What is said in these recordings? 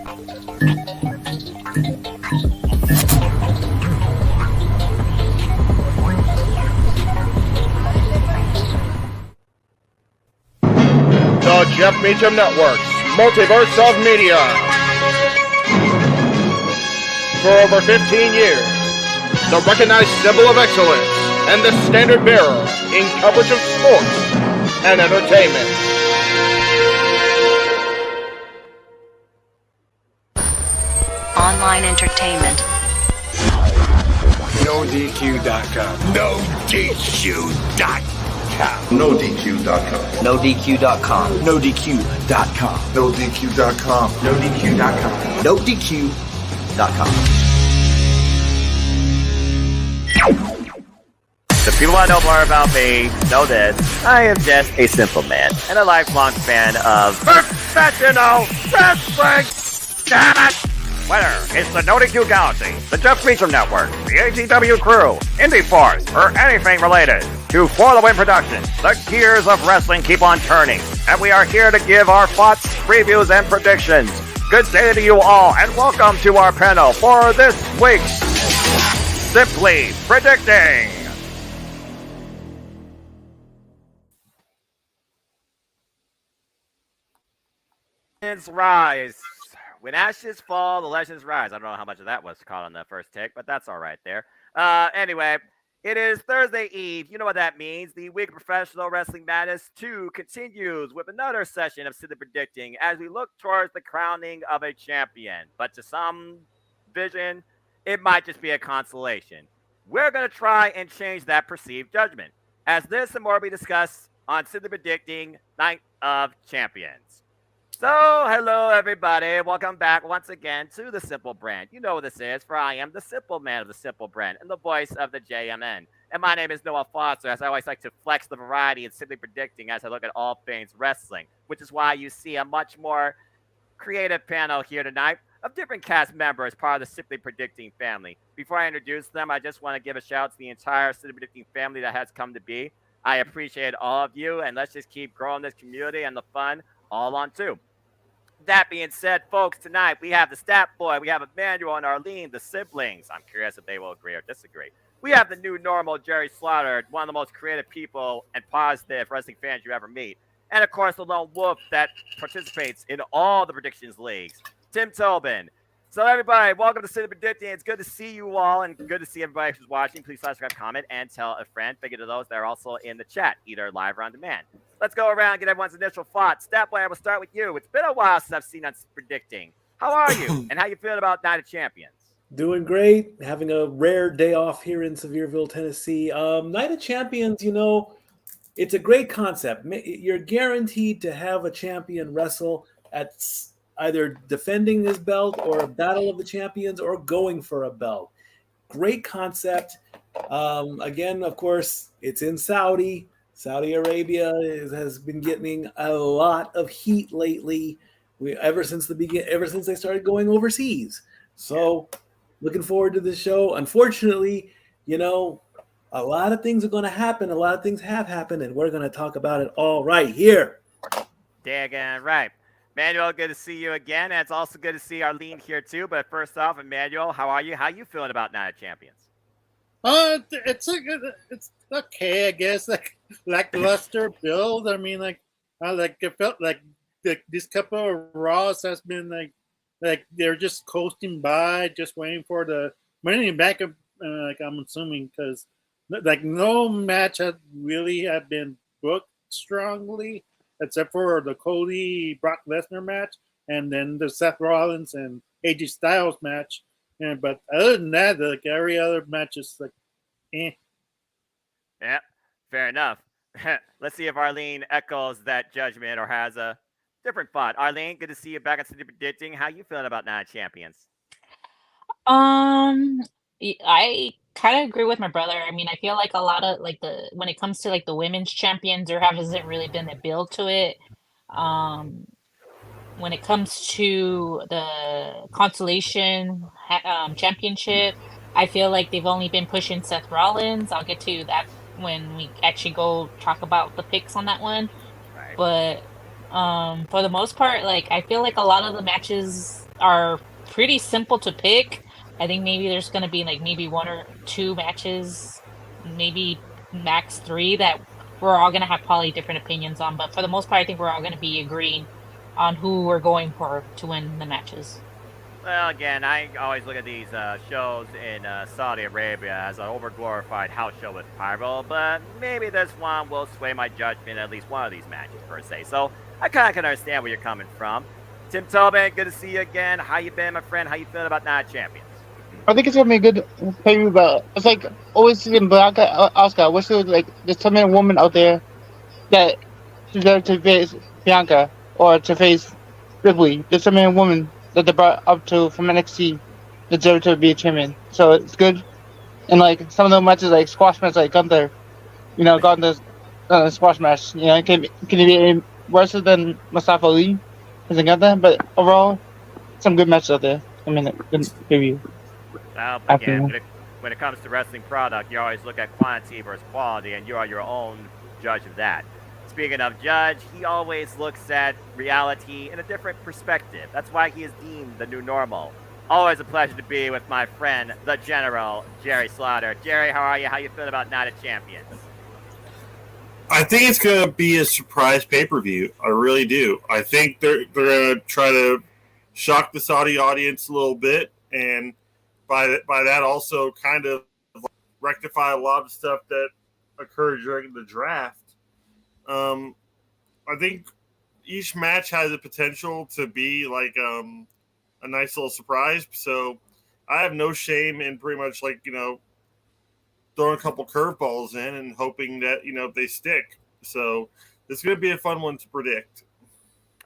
The Jeff Meacham Network's Multiverse of Media. For over 15 years, the recognized symbol of excellence and the standard bearer in coverage of sports and entertainment. Online entertainment. NoDQ.com. NoDQ.com. NoDQ.com. NoDQ.com. NoDQ.com. NoDQ.com. NoDQ.com. NoDQ.com. The people that know more about me know this. I am just a simple man and a lifelong fan of professional wrestling. Whether it's the NoDQ Galaxy, the Jeff Meacham Network, the ATW Crew, Indie Force, or anything related to For the Win Productions, the gears of wrestling keep on turning, and we are here to give our thoughts, previews, and predictions. Good day to you all, and welcome to our panel for this week's Simply Predicting. Rise. When ashes fall, the legends rise. I don't know how much of that was caught on the first take, but that's all right there. Anyway, it is Thursday Eve. You know what that means. The Week of Professional Wrestling Madness 2 continues with another session of Simply Predicting as we look towards the crowning of a champion. But to some vision, it might just be a consolation. We're going to try and change that perceived judgment, as this and more will be discussed on Simply Predicting Night of Champions. So, hello everybody. Welcome back once again to The Simple Brand. You know what this is, for I am the simple man of The Simple Brand and the voice of the JMN. And my name is Noah Foster, as I always like to flex the variety and Simply Predicting as I look at all things wrestling, which is why you see a much more creative panel here tonight of different cast members, part of the Simply Predicting family. Before I introduce them, I just want to give a shout out to the entire Simply Predicting family that has come to be. I appreciate all of you, and let's just keep growing this community and the fun all on two. That being said, folks, tonight we have the Stat Boy, we have Emmanuel and Arlene, the siblings. I'm curious if they will agree or disagree. We have the new normal, Jerry Slaughter, one of the most creative people and positive wrestling fans you ever meet. And, of course, the lone wolf that participates in all the predictions leagues, Tim Tobin. So, everybody, welcome to Simply Predicting. It's good to see you all and good to see everybody who's watching. Please subscribe, comment, and tell a friend. Figure to those that are also in the chat, either live or on demand. Let's go around and get everyone's initial thoughts. Stat Boy, I will start with you. It's been a while since I've seen on Predicting. How are you, and how you feeling about Night of Champions? Doing great. Having a rare day off here in Sevierville, Tennessee. Night of Champions, you know, it's a great concept. You're guaranteed to have a champion wrestle at either defending his belt or a battle of the champions or going for a belt. Great concept. Again, of course, it's in Saudi Arabia has been getting a lot of heat lately. Ever since they started going overseas. So, looking forward to this show. Unfortunately, you know, a lot of things are going to happen. A lot of things have happened, and we're going to talk about it all right here. Daggone right. Emmanuel, good to see you again. And it's also good to see Arlene here too. But first off, Emmanuel, how are you? How you feeling about Night of Champions? It's okay, I guess. Like lackluster build. I mean, it felt like this couple of Raws has been like they're just coasting by, just waiting for the money back. Like I'm assuming, because like no match had been booked strongly, except for the Cody Brock Lesnar match, and then the Seth Rollins and AJ Styles match. But other than that, like every other match is like, eh. Yeah, fair enough. Let's see if Arlene echoes that judgment or has a different thought. Arlene, good to see you back at Simply Predicting. How you feeling about Night of Champions? I kind of agree with my brother. I mean, I feel like a lot of when it comes to like the women's champions, there hasn't really been a build to it. When it comes to the consolation championship, I feel like they've only been pushing Seth Rollins. I'll get to that when we actually go talk about the picks on that one. Right. But for the most part, like I feel like a lot of the matches are pretty simple to pick. I think maybe there's going to be like maybe 1 or 2 matches, maybe max 3 that we're all going to have probably different opinions on. But for the most part, I think we're all going to be agreeing on who we're going for to win the matches. Well, again, I always look at these shows in Saudi Arabia as an overglorified house show with pyro, but maybe this one will sway my judgment in at least one of these matches, per se. So I kind of can understand where you're coming from. Tim Tobin, good to see you again. How you been, my friend? How you feeling about Night of Champions? I think it's gonna be a good pay-per-view, but it's like always in Bianca, Oscar. I wish there was like there's so many women out there that deserve to face Bianca or to face Ripley. There's so many women that they brought up to from NXT that deserve to be a champion. So it's good. And like some of the matches, like squash matches, like Gunther, Gunther's squash match. Can he be any worse than Mustafa Ali? Hasn't got that, but overall, some good matches out there. I mean, good pay-per-view. Well, again, when it comes to wrestling product, you always look at quantity versus quality, and you are your own judge of that. Speaking of judge, he always looks at reality in a different perspective. That's why he is deemed the new normal. Always a pleasure to be with my friend, the General, Jerry Slaughter. Jerry, how are you? How you feeling about Night of Champions? I think it's going to be a surprise pay-per-view. I really do. I think they're going to try to shock the Saudi audience a little bit, and by that also kind of rectify a lot of stuff that occurred during the draft. I think each match has the potential to be like a nice little surprise. So I have no shame in pretty much throwing a couple curveballs in and hoping that, they stick. So this is going to be a fun one to predict.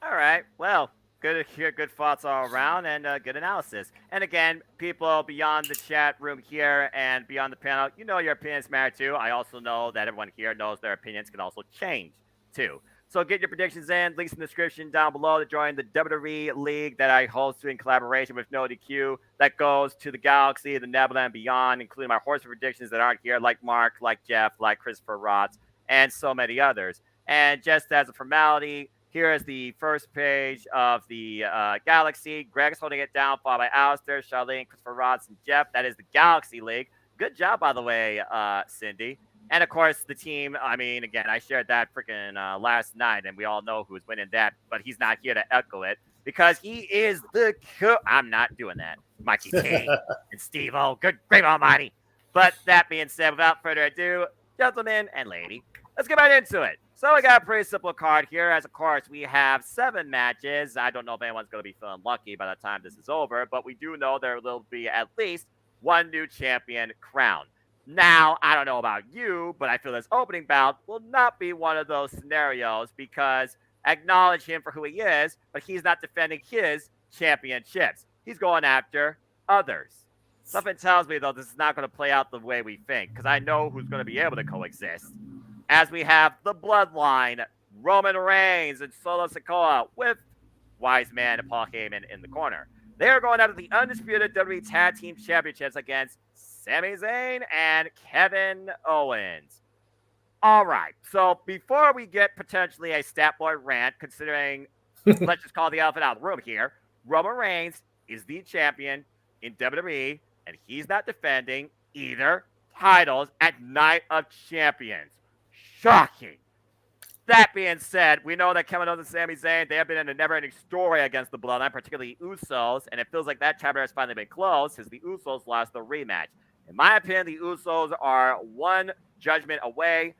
All right. Well, good to hear good thoughts all around and good analysis. And again, people beyond the chat room here and beyond the panel, your opinions matter too. I also know that everyone here knows their opinions can also change too. So get your predictions in. Links in the description down below to join the WWE League that I host in collaboration with No DQ that goes to the Galaxy, the Nebula, and beyond, including my horse predictions that aren't here, like Mark, like Jeff, like Christopher Rotz, and so many others. And just as a formality, here is the first page of the Galaxy. Greg's holding it down, followed by Alistair, Charlene, Christopher Rotz, and Jeff. That is the Galaxy League. Good job, by the way, Cindy. And, of course, the team, again, I shared that freaking last night, and we all know who's winning that, but he's not here to echo it because he is the I'm not doing that. Mikey T and Steve-O, good, great almighty. But that being said, without further ado, gentlemen and lady, let's get right into it. So we got a pretty simple card here, as, of course, we have 7 matches. I don't know if anyone's going to be feeling lucky by the time this is over, but we do know there will be at least one new champion crowned. Now, I don't know about you, but I feel this opening bout will not be one of those scenarios because acknowledge him for who he is, but he's not defending his championships. He's going after others. Something tells me, though, this is not going to play out the way we think because I know who's going to be able to coexist. As we have the Bloodline, Roman Reigns and Solo Sikoa with Wise Man and Paul Heyman in the corner. They are going after the undisputed WWE Tag Team Championships against Sami Zayn and Kevin Owens. All right, so before we get potentially a stat boy rant, considering, let's just call the elephant out of the room here, Roman Reigns is the champion in WWE, and he's not defending either titles at Night of Champions. Shocking. That being said, we know that Kevin Owens and Sami Zayn, they have been in a never-ending story against the Bloodline, particularly Usos, and it feels like that chapter has finally been closed because the Usos lost the rematch. In my opinion, the Usos are one judgment away,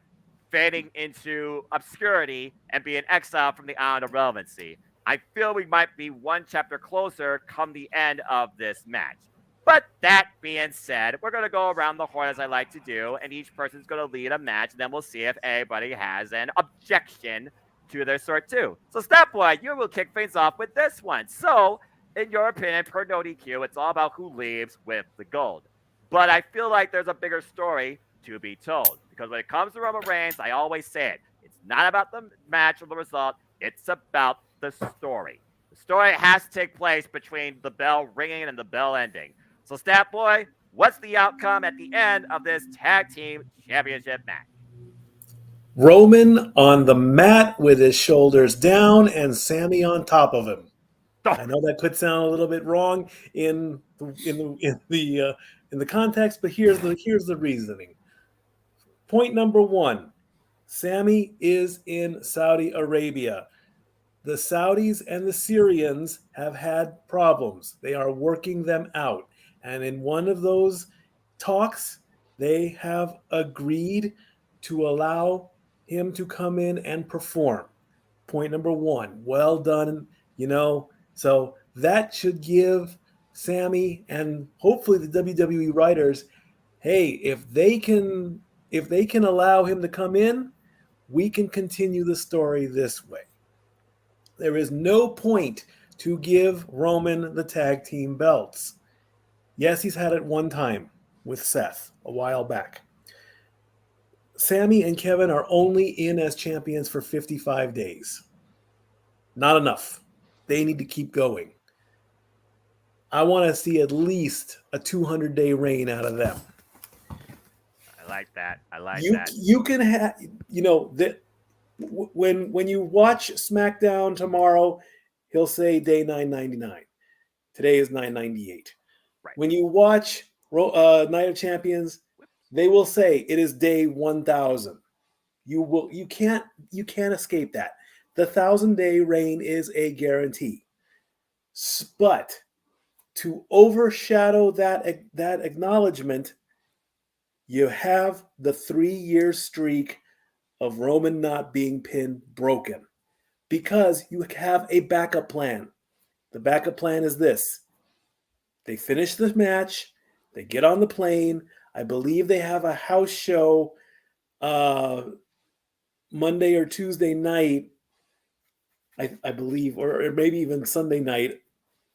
fading into obscurity and being exiled from the island of relevancy. I feel we might be one chapter closer come the end of this match. But that being said, we're going to go around the horn as I like to do, and each person's going to lead a match, and then we'll see if anybody has an objection to their sort too. So, Statboy, you will kick things off with this one. So, in your opinion, per no DQ, it's all about who leaves with the gold. But I feel like there's a bigger story to be told. Because when it comes to Roman Reigns, I always say it. It's not about the match or the result. It's about the story. The story has to take place between the bell ringing and the bell ending. So, Statboy, what's the outcome at the end of this tag team championship match? Roman on the mat with his shoulders down and Sami on top of him. I know that could sound a little bit wrong in the context, but here's the reasoning. Point number one: Sami is in Saudi Arabia. The Saudis and the Syrians have had problems. They are working them out, and in one of those talks, they have agreed to allow him to come in and perform. Point number one: well done. So that should give Sami and hopefully the WWE writers, hey, if they can allow him to come in, we can continue the story this way. There is no point to give Roman the tag team belts. Yes, he's had it one time with Seth a while back. Sami and Kevin are only in as champions for 55 days. Not enough. They need to keep going. I want to see at least a 200-day reign out of them. I like that. You can have, that when you watch SmackDown tomorrow, he'll say day 999. Today is 998. Right. When you watch Night of Champions, they will say it is day 1000. You can't escape that. The 1,000-day reign is a guarantee. But to overshadow that acknowledgement, you have the 3-year streak of Roman not being pinned broken, because you have a backup plan. The backup plan is this: they finish the match, they get on the plane. I believe they have a house show Monday or Tuesday night, I believe, or maybe even Sunday night,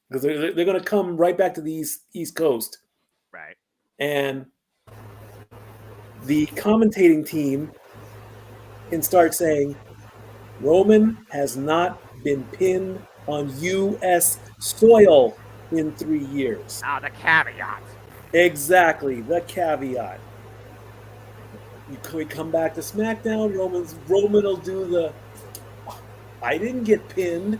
because they're going to come right back to the East Coast. Right. And the commentating team can start saying, Roman has not been pinned on U.S. soil in 3 years. Ah, the caveat. Exactly, the caveat. We come back to SmackDown, Roman will do the, I didn't get pinned.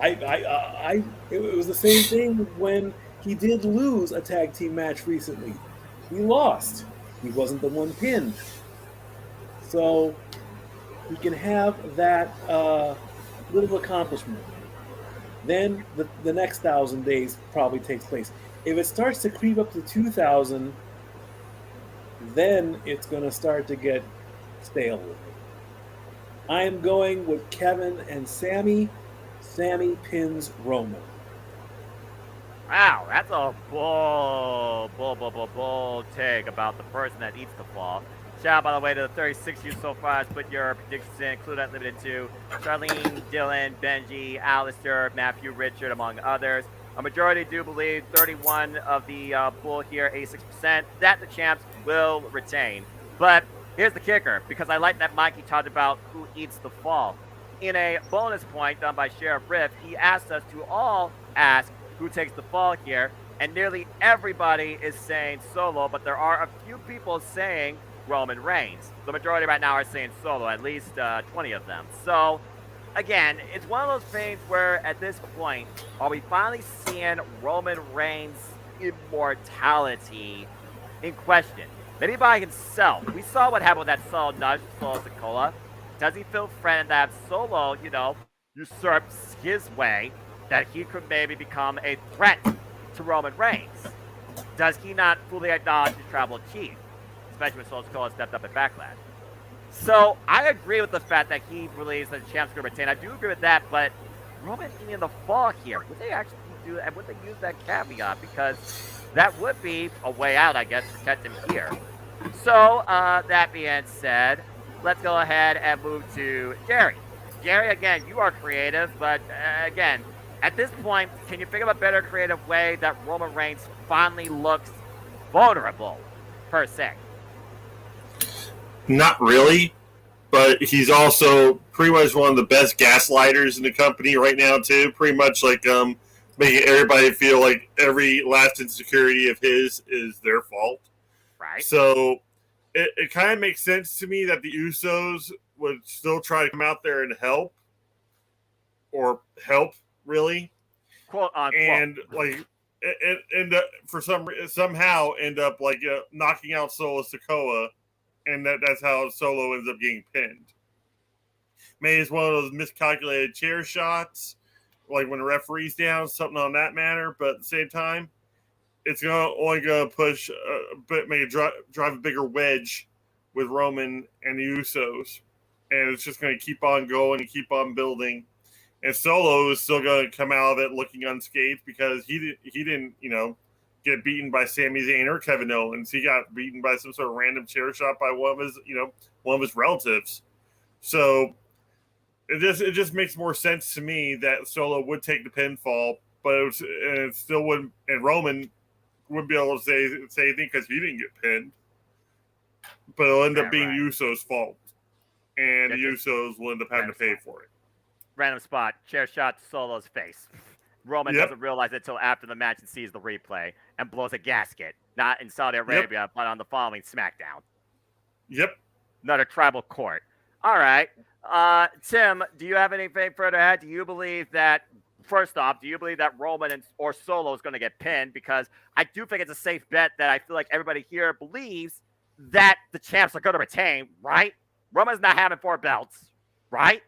It was the same thing when he did lose a tag team match recently. He lost. He wasn't the one pinned. So he can have that little accomplishment. Then the next 1,000 days probably takes place. If it starts to creep up to 2,000, then it's going to start to get stale. I am going with Kevin and Sami. Sami pins Roman. Wow, that's a bold take about the person that eats the fall. Shout out, by the way, to the 36 you so far has put your predictions in, include Unlimited to Charlene, Dylan, Benji, Alistair, Matthew, Richard, among others. A majority do believe 31 of the pool here, 86%, that the champs will retain. But here's the kicker, because I like that Mikey talked about who eats the fall. In a bonus point done by Sheriff Riff, he asked us to all ask who takes the fall here, and nearly everybody is saying Solo, but there are a few people saying Roman Reigns. The majority right now are saying Solo, at least 20 of them. So, again, it's one of those things where at this point, are we finally seeing Roman Reigns' immortality in question? Maybe by himself. We saw what happened with that Solo nudge, Solo Sikoa. Does he feel threatened that Solo, usurps his way, that he could maybe become a threat to Roman Reigns? Does he not fully acknowledge the tribal chief, especially when Solo Sikoa stepped up at Backlash? So I agree with the fact that he believes that the champ's going to retain. I do agree with that, but Roman in the fall here, would they actually do that? Would they use that caveat? Because that would be a way out, I guess, to protect him here. So that being said, let's go ahead and move to Jerry. Jerry, again, you are creative, but again, at this point, can you think of a better creative way that Roman Reigns finally looks vulnerable, per se? Not really, but he's also pretty much one of the best gaslighters in the company right now, too. Pretty much like making everybody feel like every last insecurity of his is their fault. Right. So it kind of makes sense to me that the Usos would still try to come out there and help really, quote unquote. and like somehow end up like knocking out Solo Sikoa, and that's how Solo ends up getting pinned. Maybe it's one of those miscalculated chair shots, like when the referee's down, something on that matter. But at the same time, it's only gonna push a bit, maybe drive a bigger wedge with Roman and the Usos, and it's just gonna keep on going and keep on building. And Solo is still going to come out of it looking unscathed because he didn't, get beaten by Sami Zayn or Kevin Owens. He got beaten by some sort of random chair shot by one of his relatives. So it just makes more sense to me that Solo would take the pinfall, but it still wouldn't, and Roman wouldn't be able to say anything because he didn't get pinned. But it'll end up being Usos' fault, and the Usos will end up having to pay for it. Random spot, chair shot to Solo's face. Roman doesn't realize it until after the match and sees the replay and blows a gasket. Not in Saudi Arabia, but on the following SmackDown. Yep. Another tribal court. All right. Tim, do you have anything further to add? Do you believe that, first off, Roman or Solo is going to get pinned? Because I do think it's a safe bet that I feel like everybody here believes that the champs are going to retain, right? Roman's not having 4 belts, right?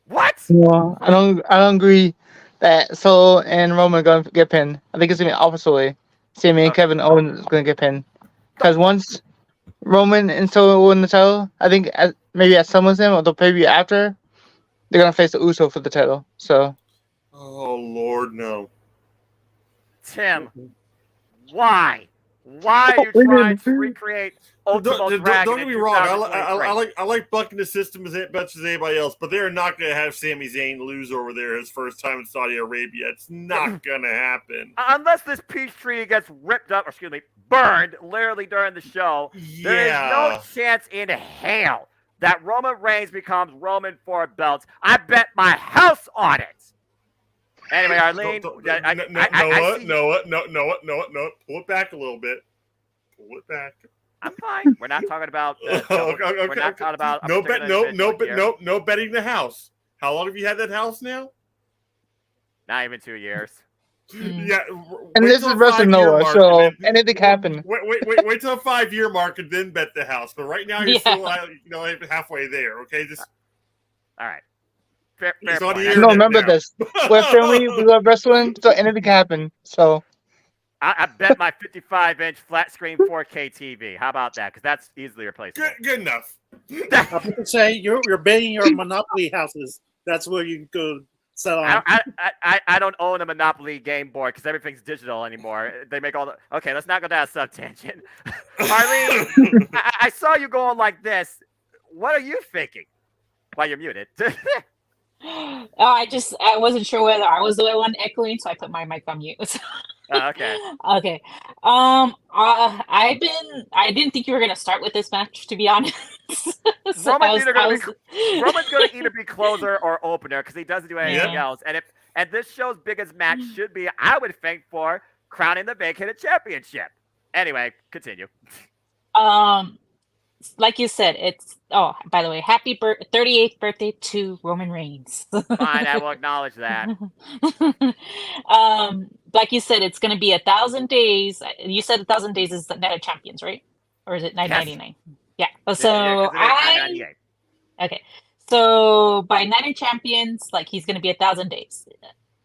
What? No, I don't agree that Solo and Roman are gonna get pinned. I think it's gonna be opposite way. Sami and Kevin Owens is gonna get pinned. Because once Roman and Solo win the title, I think maybe at SummerSlam or the pay-per-view after, they're gonna face the Uso for the title. So. Oh Lord, no. Tim, why? Why are you trying to recreate Ultimo Dragon? Don't get me wrong. I like bucking the system as much as anybody else, but they're not going to have Sami Zayn lose over there his first time in Saudi Arabia. It's not going to happen unless this peace treaty gets burned literally during the show. Yeah. There is no chance in hell that Roman Reigns becomes Roman for belts. I bet my house on it. Anyway, Arlene, Noah, pull it back a little bit. Pull it back. I'm fine. We're not talking about. We're not talking about. No betting the house. How long have you had that house now? Not even 2 years. Yeah, and this is Wrestling Noah, so anything can happen. Wait till the 5-year mark and then bet the house. But right now you're still, halfway there. Okay, just all right. Fair remember this. We're filming, we love wrestling, so anything can happen. So I bet my 55-inch flat screen 4K TV. How about that? Because that's easily replaceable. Good enough. I would say you're betting your Monopoly houses. That's where you go sell on. I don't own a Monopoly game board because everything's digital anymore. They make all the. Okay, let's not go down a sub tangent. Arlene, I saw you going like this. What are you thinking? While you're muted. I wasn't sure whether I was the one echoing, so I put my mic on mute. Okay. Okay. I didn't think you were gonna start with this match, to be honest. So Roman's gonna either be closer or opener because he doesn't do anything else. And this show's biggest match should be, I would think, for crowning the vacated championship. Anyway, continue. Like you said, it's by the way, happy 38th birthday to Roman Reigns. Fine, I will acknowledge that. Like you said, it's going to be 1,000 days. You said 1,000 days is the Night of Champions, right? Or is it 999? Yeah. So okay. So by Night of Champions, like he's going to be 1,000 days.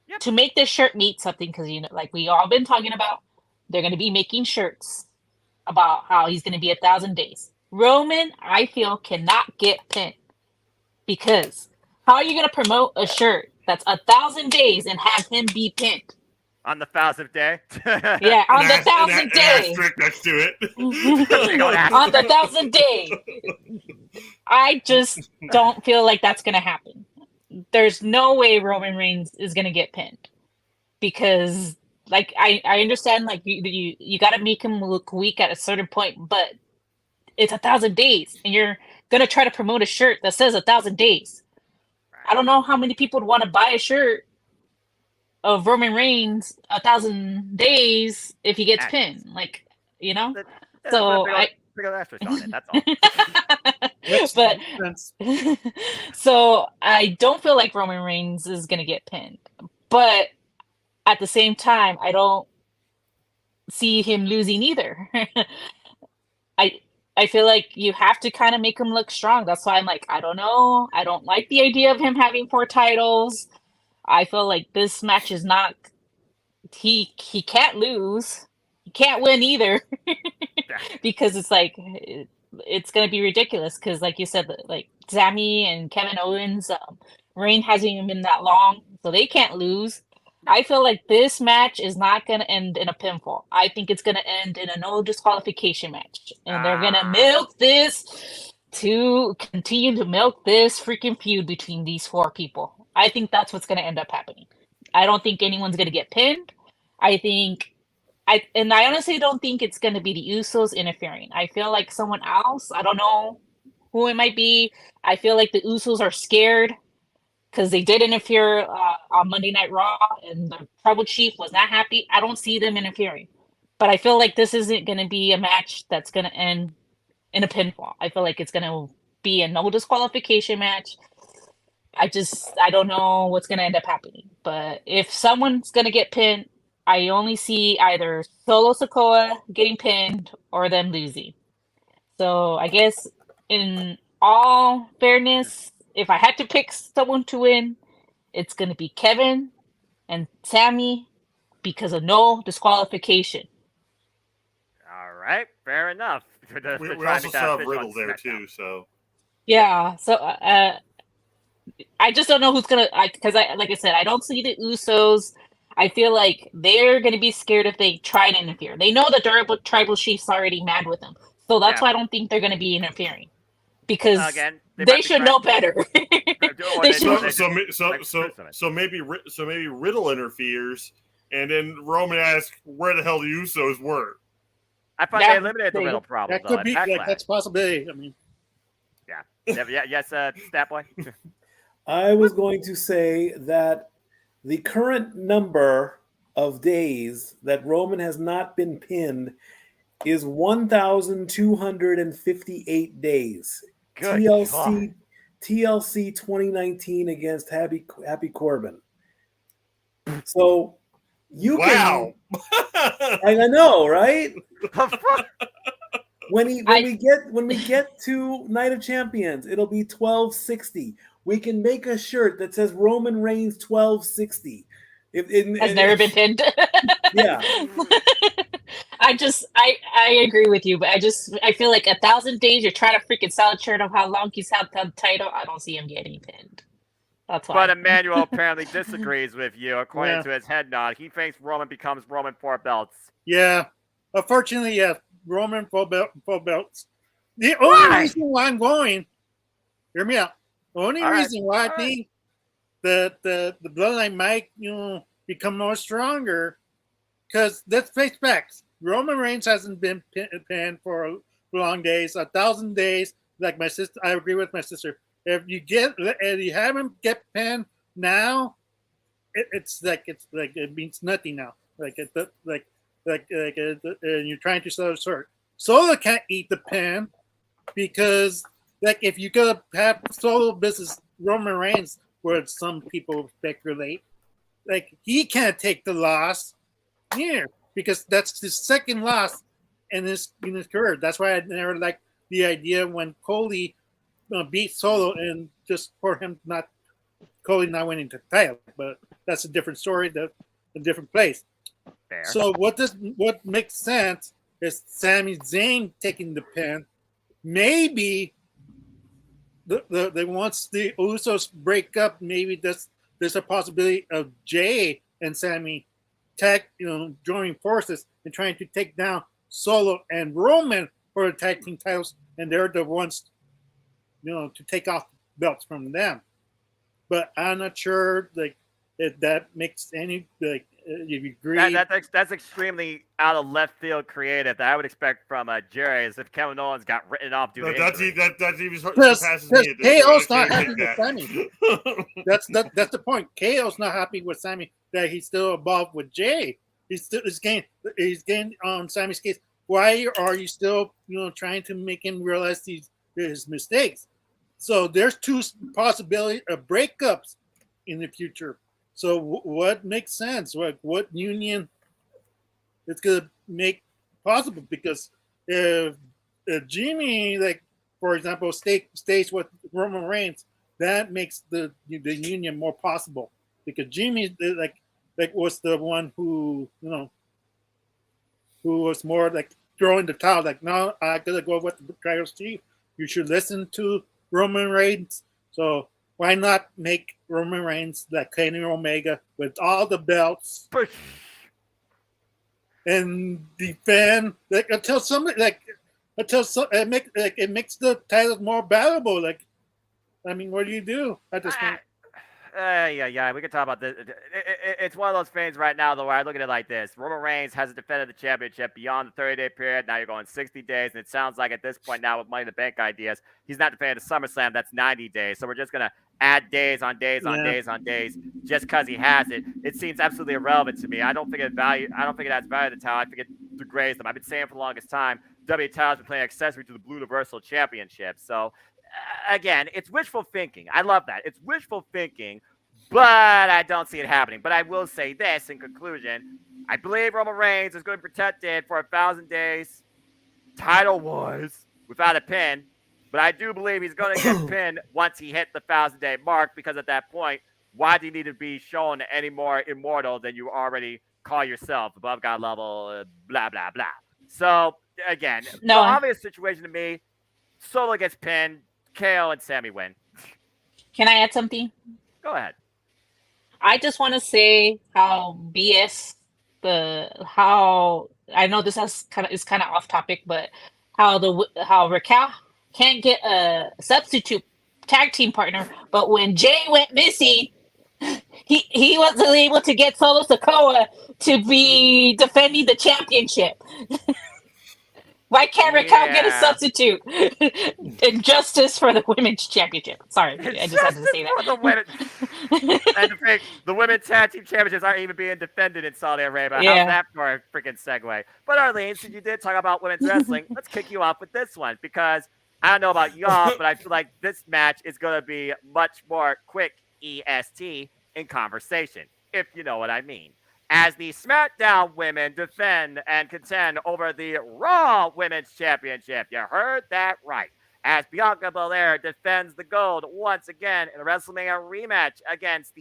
Yep. To make this shirt mean something, because like we all been talking about, they're going to be making shirts about how he's going to be 1,000 days. Roman, I feel, cannot get pinned because how are you going to promote a shirt that's 1,000 days and have him be pinned on the 1,000th day? Yeah, on the 1,000th day. Next to it. On the 1,000th day. I just don't feel like that's going to happen. There's no way Roman Reigns is going to get pinned because, like, I understand, like you got to make him look weak at a certain point, but it's 1,000 days, and you're gonna try to promote a shirt that says 1,000 days. I don't know how many people would want to buy a shirt of Roman Reigns 1,000 days if he gets pinned. Like, So pick an asterisk on it. That's all. But Makes sense. so I don't feel like Roman Reigns is gonna get pinned. But at the same time, I don't see him losing either. I I feel like you have to kind of make him look strong. That's why I'm like, I don't know. I don't like the idea of him having 4 titles. I feel like this match is not he can't lose. He can't win either because it's like it's gonna be ridiculous. Because like you said, like Sammy and Kevin Owens, reign hasn't even been that long, so they can't lose. I feel like this match is not gonna end in a pinfall. I think it's gonna end in a no disqualification match, and they're gonna milk this to continue to milk this freaking feud between these 4 people. I think that's what's gonna end up happening. I don't think anyone's gonna get pinned. I think I honestly don't think it's gonna be the Usos interfering. I feel like someone else, I don't know who it might be. I feel like the Usos are scared because they did interfere on Monday Night Raw, and the Tribal Chief was not happy. I don't see them interfering, but I feel like this isn't gonna be a match that's gonna end in a pinfall. I feel like it's gonna be a no disqualification match. I don't know what's gonna end up happening. But if someone's gonna get pinned, I only see either Solo Sikoa getting pinned or them losing. So I guess in all fairness, if I had to pick someone to win, it's gonna be Kevin and Sammy because of no disqualification. All right, fair enough. We also still have Riddle there too, so Yeah. So I just don't know who's gonna. Because like I said, I don't see the Usos. I feel like they're gonna be scared if they try to interfere. They know the Tribal Chief's already mad with them, so that's why I don't think they're gonna be interfering. Because Again, they should know better. They should- so maybe Riddle interferes, and then Roman asks where the hell the Usos were. I thought Yeah, they eliminated the they- Riddle problem. That though, could be at like Backlash. that's a possibility. I mean, Yes, Stat Boy. I was going to say that the current number of days that Roman has not been pinned is 1,258 days. Good TLC 2019 against Happy Corbin. So you Wow. I know, right? The fuck? When we get to Night of Champions, it'll be 1260. We can make a shirt that says Roman Reigns 1260. Has never been pinned. Yeah. I agree with you, but I feel like 1,000 days you're trying to freaking sell a shirt of how long he's had the title. I don't see him getting pinned. That's why. But Emmanuel apparently disagrees with you. According Yeah. to his head nod, he thinks Roman becomes Roman 4 belts. yeah. Unfortunately, yeah. Roman full belts. The only reason why I'm going, hear me out. The only All right. reason why I All right. think that the bloodline might become more stronger, because let's face facts. Roman Reigns hasn't been pinned for long days, 1,000 days. Like my sister, I agree with my sister. If you haven't get pinned now, it's like it means nothing now. You're trying to sell a shirt. Solo can't eat the pin because, like, if you go have Solo business Roman Reigns, where some people speculate, like he can't take the loss here because that's his second loss in his career. That's why I never liked the idea when Cody beat Solo and just for him Cody not winning the title. But that's a different story. That's a different place. Fair. So what makes sense is Sami Zayn taking the pin. Maybe once the Usos break up, maybe there's a possibility of Jay and Sami joining forces and trying to take down Solo and Roman for the tag team titles, and they're the ones to take off belts from them. But I'm not sure if that makes any you agree? That's extremely out of left field creative that I would expect from Jerry, as if Kevin Owens got written off due to injury. That even surpasses me. at this KO's point. not happy with Sammy. That's the point. KO's not happy with Sammy that he's still above with Jay. He's getting on Sammy's case. Why are you still trying to make him realize he's his mistakes. So there's two possibility of breakups in the future. So what makes sense? What union is gonna make possible? Because if Jimmy, like for example, stays with Roman Reigns, that makes the union more possible. Because Jimmy like was the one who who was more like throwing the towel, like, no, I gotta go with the tribal chief. You should listen to Roman Reigns. So why not make Roman Reigns like Kenny Omega with all the belts and defend like until it makes the titles more valuable. Like, I mean, what do you do at this point? Yeah, we can talk about this. It's one of those things right now, though, where I look at it like this. Roman Reigns hasn't defended the championship beyond the 30-day period. Now you're going 60 days, and it sounds like at this point now with Money in the Bank ideas, he's not defending the SummerSlam. That's 90 days. So we're just going to add days on days on days on days just because he has it. It seems absolutely irrelevant to me. I don't think it adds value to the title. I think it degrades them. I've been saying for the longest time, WWE title's been playing accessory to the Blue Universal Championship. So again, it's wishful thinking. I love that. It's wishful thinking, but I don't see it happening. But I will say this in conclusion. I believe Roman Reigns is going to be protected for 1,000 days, title-wise, without a pin. But I do believe he's going to get pinned once he hit the 1,000-day mark, because at that point, why do you need to be shown any more immortal than you already call yourself, above God level, blah, blah, blah. So, again, the obvious situation to me, Solo gets pinned, KO and Sammy win. Can I add something? Go ahead. I just want to say how BS how I know this is kind of off topic, but how Raquel can't get a substitute tag team partner, but when Jay went missing, he wasn't able to get Solo Sikoa to be defending the championship. Why can't Raquel get a substitute? Injustice for the women's championship. Sorry, I just had to say that. And the women's tag team championships aren't even being defended in Saudi Arabia. Yeah. How's that for a freaking segue? But Arlene, since you did talk about women's wrestling, let's kick you off with this one, because I don't know about y'all, but I feel like this match is going to be much more quick EST in conversation, if you know what I mean. As the SmackDown women defend and contend over the Raw Women's Championship. You heard that right. As Bianca Belair defends the gold once again in a WrestleMania rematch against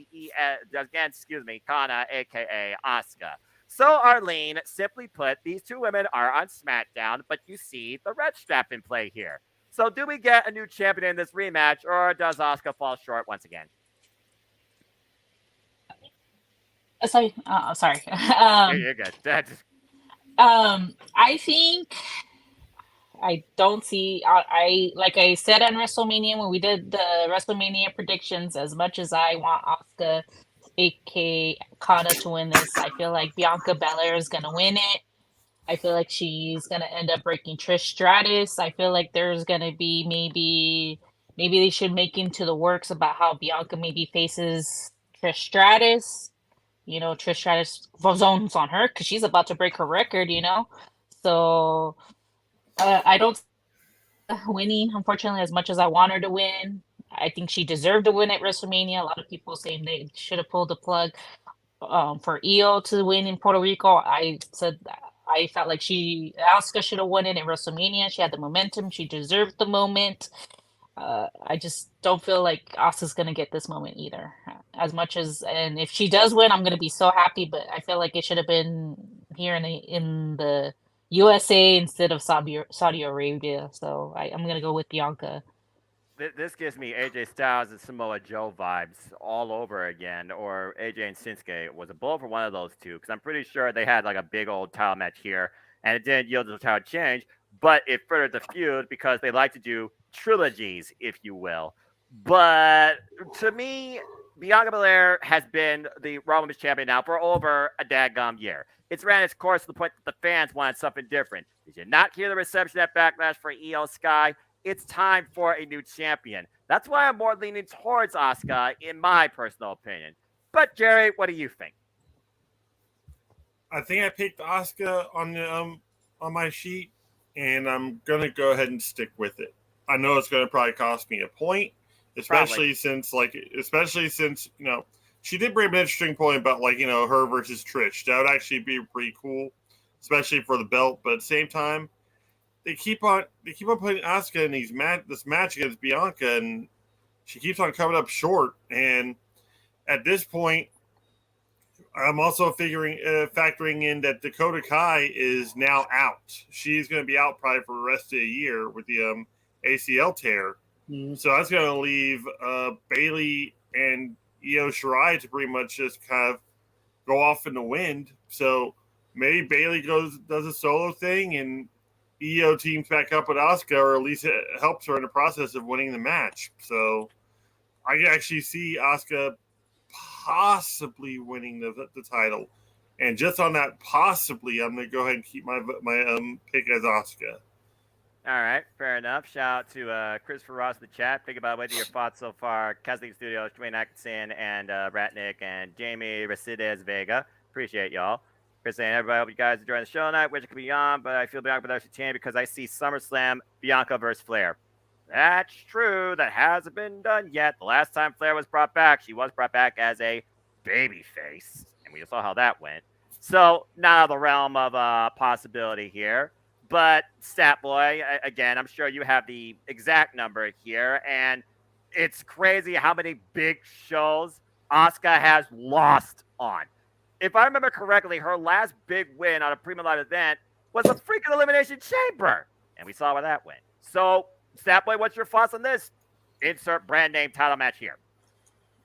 Kana, aka Asuka. So, Arlene, simply put, these two women are on SmackDown, but you see the red strap in play here. So, do we get a new champion in this rematch, or does Asuka fall short once again? Sorry. You're good. I think I don't see. I like I said on WrestleMania when we did the WrestleMania predictions. As much as I want Asuka, aka Kana, to win this, I feel like Bianca Belair is gonna win it. I feel like she's gonna end up breaking Trish Stratus. I feel like there's gonna be maybe they should make into the works about how Bianca maybe faces Trish Stratus. You know, Trish Stratus zones on her because she's about to break her record, you know? So I don't winning, unfortunately, as much as I want her to win. I think she deserved to win at WrestleMania. A lot of people saying they should have pulled the plug for Io to win in Puerto Rico. I said I felt like Asuka should have won it at WrestleMania. She had the momentum. She deserved the moment. I just don't feel like Asuka's gonna get this moment either. As much as, and if she does win, I'm gonna be so happy. But I feel like it should have been here in the USA instead of Saudi Arabia. So I'm gonna go with Bianca. This gives me AJ Styles and Samoa Joe vibes all over again, or AJ and Shinsuke. Was a bull for one of those two, because I'm pretty sure they had like a big old title match here, and it didn't yield to a title change, but it furthered the feud because they like to do trilogies, if you will. But to me, Bianca Belair has been the Raw Women's Champion now for over a daggum year. It's ran its course to the point that the fans wanted something different. Did you not hear the reception at Backlash for Io Sky? It's time for a new champion. That's why I'm more leaning towards Asuka, in my personal opinion. But Jerry, what do you think? I think I picked Asuka on my sheet, and I'm gonna go ahead and stick with it. I know it's going to probably cost me a point, especially since she did bring up an interesting point about her versus Trish. That would actually be pretty cool, especially for the belt. But at the same time, they keep on putting Asuka in this match against Bianca, and she keeps on coming up short. And at this point, I'm also factoring in that Dakota Kai is now out. She's going to be out probably for the rest of the year with the ACL tear. Mm-hmm. So that's going to leave Bayley and Io Shirai to pretty much just kind of go off in the wind. So maybe Bayley does a solo thing, and Io teams back up with Asuka, or at least it helps her in the process of winning the match. So I can actually see Asuka possibly winning the title, and just on that possibly, I'm going to go ahead and keep my pick as Asuka. All right, fair enough. Shout out to Christopher Ross in the chat. Think about what are your thoughts so far. Casting Studios, Dwayne Atkinson, and Ratnick, and Jamie Resides Vega. Appreciate y'all. Chris saying, everybody, hope you guys enjoying the show tonight. Wish it could be on, but I feel Bianca without team because I see SummerSlam Bianca versus Flair. That's true. That hasn't been done yet. The last time Flair was brought back, she was brought back as a babyface, and we saw how that went. So not out of the realm of possibility here. But Stat Boy, again, I'm sure you have the exact number here, and it's crazy how many big shows Asuka has lost on. If I remember correctly, her last big win on a Premium Live event was a freaking Elimination Chamber, and we saw where that went. So, Stat Boy, what's your thoughts on this? Insert brand name title match here.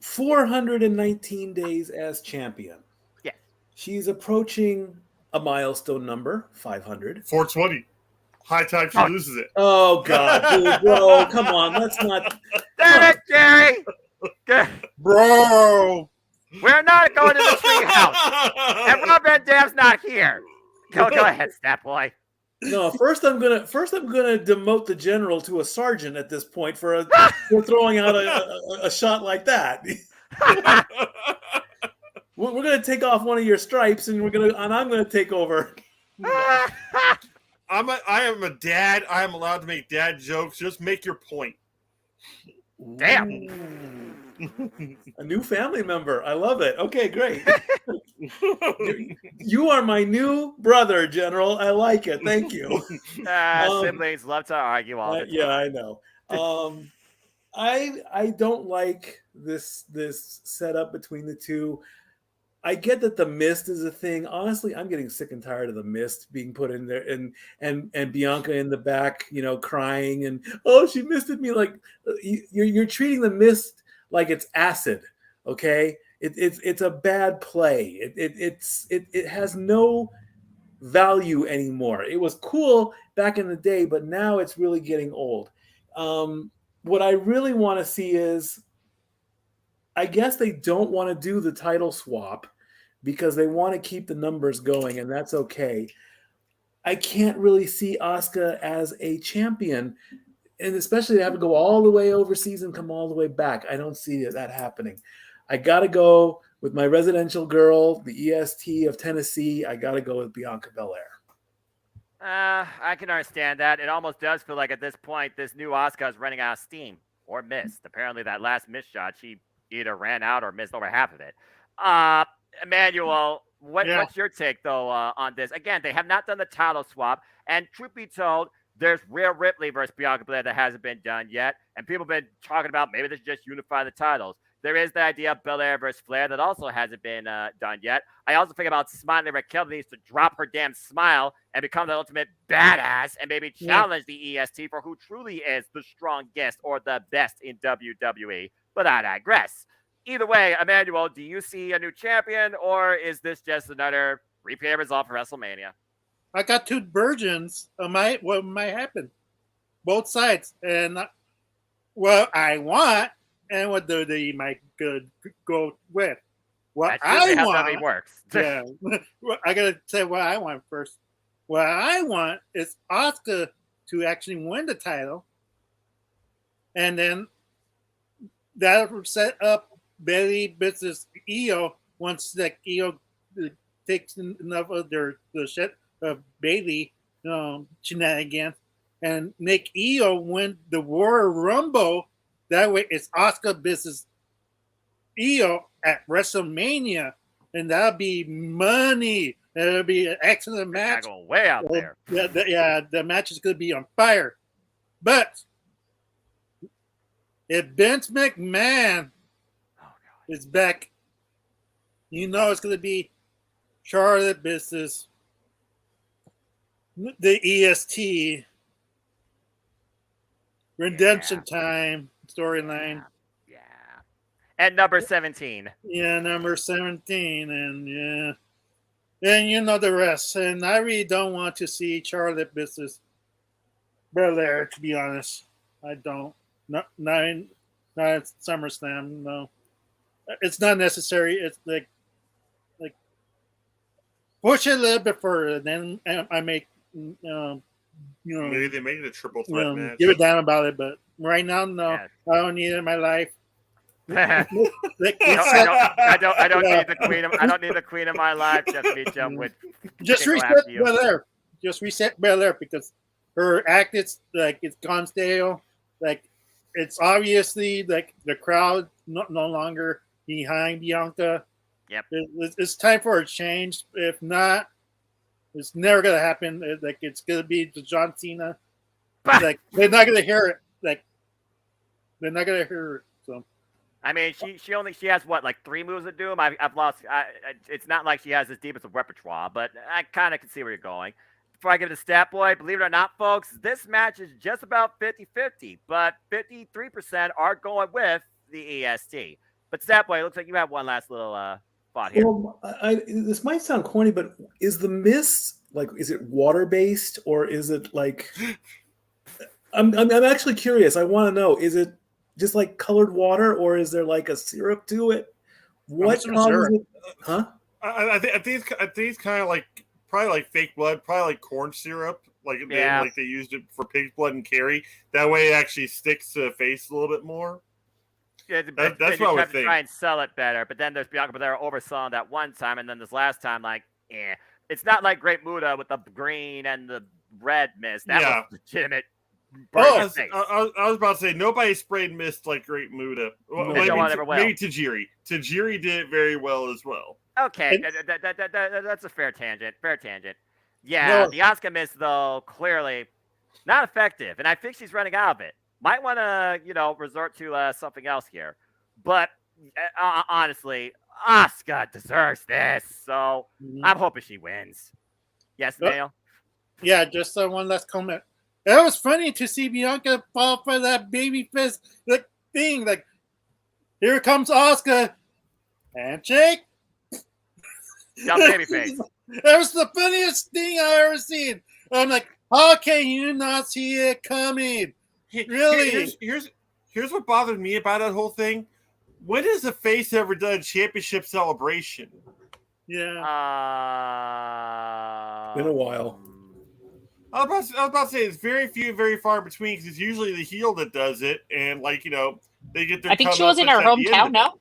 419 days as champion. Yes. She's approaching a milestone number, 500. 420. High time she loses it. Oh, God. Dude, bro, come on. Let's not. Damn it, Jerry! Bro! We're not going to the treehouse. And Rob Van Dam's not here. Go ahead, Stat Boy. No, first I'm gonna demote the general to a sergeant at this point for throwing out a shot like that. We're gonna take off one of your stripes, and I'm gonna take over. I am a dad. I am allowed to make dad jokes. Just make your point. Damn. A new family member. I love it. Okay, great. You are my new brother, General. I like it. Thank you. Siblings love to argue all the time. Yeah, I know. I don't like this setup between the two. I get that the mist is a thing. Honestly, I'm getting sick and tired of the mist being put in there, and Bianca in the back, crying and she misted me. Like you're treating the mist like it's acid. Okay, it's a bad play. It has no value anymore. It was cool back in the day, but now it's really getting old. What I really want to see is, I guess they don't want to do the title swap because they want to keep the numbers going, and that's okay. I can't really see Asuka as a champion, and especially to have to go all the way overseas and come all the way back. I don't see that happening. I got to go with my residential girl, the EST of Tennessee. I got to go with Bianca Belair. I can understand that. It almost does feel like at this point, this new Asuka is running out of steam or missed. Apparently, that last missed shot, she either ran out or missed over half of it. Emmanuel, what's your take, though, on this? Again, they have not done the title swap. And truth be told, there's Rhea Ripley versus Bianca Belair that hasn't been done yet. And people have been talking about maybe they should just unify the titles. There is the idea of Belair versus Flair that also hasn't been done yet. I also think about Smiley Raquel that needs to drop her damn smile and become the ultimate badass and maybe challenge the EST for who truly is the strongest or the best in WWE. But I digress. Either way, Emmanuel, do you see a new champion, or is this just another replay result for WrestleMania? I got two versions of what might happen. Both sides. And what I want and what they might go with. What I want works. Yeah. I got to say what I want first. What I want is Asuka to actually win the title. And then that'll set up Bayley versus Io once Io takes enough of the shit of Bayley shenanigans, and make Io win the Royal Rumble. That way, it's Asuka versus Io at WrestleMania, and that'll be money. It'll be an excellent match. Going way out there. Yeah, the match is going to be on fire. But if Vince McMahon is back, you know it's going to be Charlotte versus the EST Redemption Time storyline. Yeah. At number 17. Yeah, number 17. And you know the rest. And I really don't want to see Charlotte versus Belair, to be honest. I don't. Not at SummerSlam, no. It's not necessary. It's like push it a little bit further, then I make maybe they make it a triple threat match. give a damn about it. But right now, no, I don't need it in my life. I don't need the queen. I don't need the queen of my life. Just be jump with. Just reset Belair. Just reset Belair because her act is like it's gone stale. Like it's obviously like the crowd no longer behind Bianca. Yep. It's time for a change. If not, it's never gonna happen. Like it's gonna be John Cena. Like they're not gonna hear it. Like they're not gonna hear it. So. I mean, she has what, like 3 moves to do? I've lost. It's not like she has this deep of repertoire, but I kind of can see where you're going. Before I give it to Stat Boy, believe it or not, folks, this match is just about 50-50, but 53% are going with the EST. But Stat Boy, it looks like you have one last little spot here. Well, this might sound corny, but is the mist is it water based or is it like? I'm actually curious. I want to know: is it just like colored water, or is there like a syrup to it? What causes it? Huh? I think it's kind of like probably like fake blood, probably like corn syrup, like they used it for pig's blood and curry. That way, it actually sticks to the face a little bit more. Yeah, that's what I would think. Try and sell it better, but then there's Bianca Belair overselling that one time, and then this last time, it's not like Great Muta with the green and the red mist. That was legitimate. I was about to say nobody sprayed mist like Great Muta. No maybe will. Tajiri. Tajiri did it very well as well. Okay, that's a fair tangent. Yeah, the Asuka mist though clearly not effective, and I think she's running out of it. Might want to, resort to something else here. But honestly, Asuka deserves this. So I'm hoping she wins. Yes, Neil? Yeah, just one last comment. It was funny to see Bianca fall for that baby fist thing. Like, here comes Asuka. Handshake. Dumb baby face. That was the funniest thing I've ever seen. I'm like, how can you not see it coming? Really? Here's what bothered me about that whole thing. When has the face ever done a championship celebration? Yeah. Been a while. I was about to say it's very few, very far between because it's usually the heel that does it, and they get their. I think she was in her hometown. No.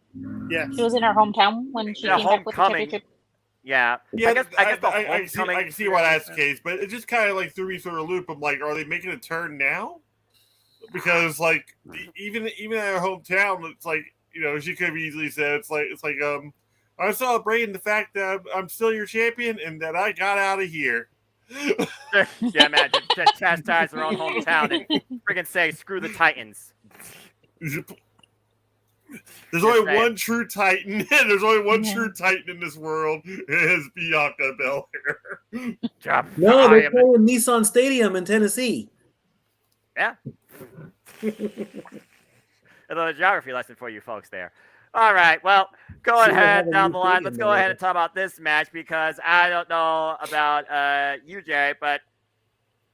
Yeah. She was in her hometown when she came back with the championship. Yeah. I can see why that's the case, but it just kind of threw me through a loop. I'm like, are they making a turn now? Because even at her hometown, it's like she could have easily said it's like I'm celebrating the fact that I'm still your champion and that I got out of here. Yeah, imagine chastise their own hometown and freaking say screw the Titans. There's only one true Titan. There's only one true Titan in this world. It is Bianca Belair. No, they're playing Nissan Stadium in Tennessee. Yeah. A little geography lesson for you folks there. All right, well, go ahead down the line. Let's go ahead and talk about this match because I don't know about you, Jerry, but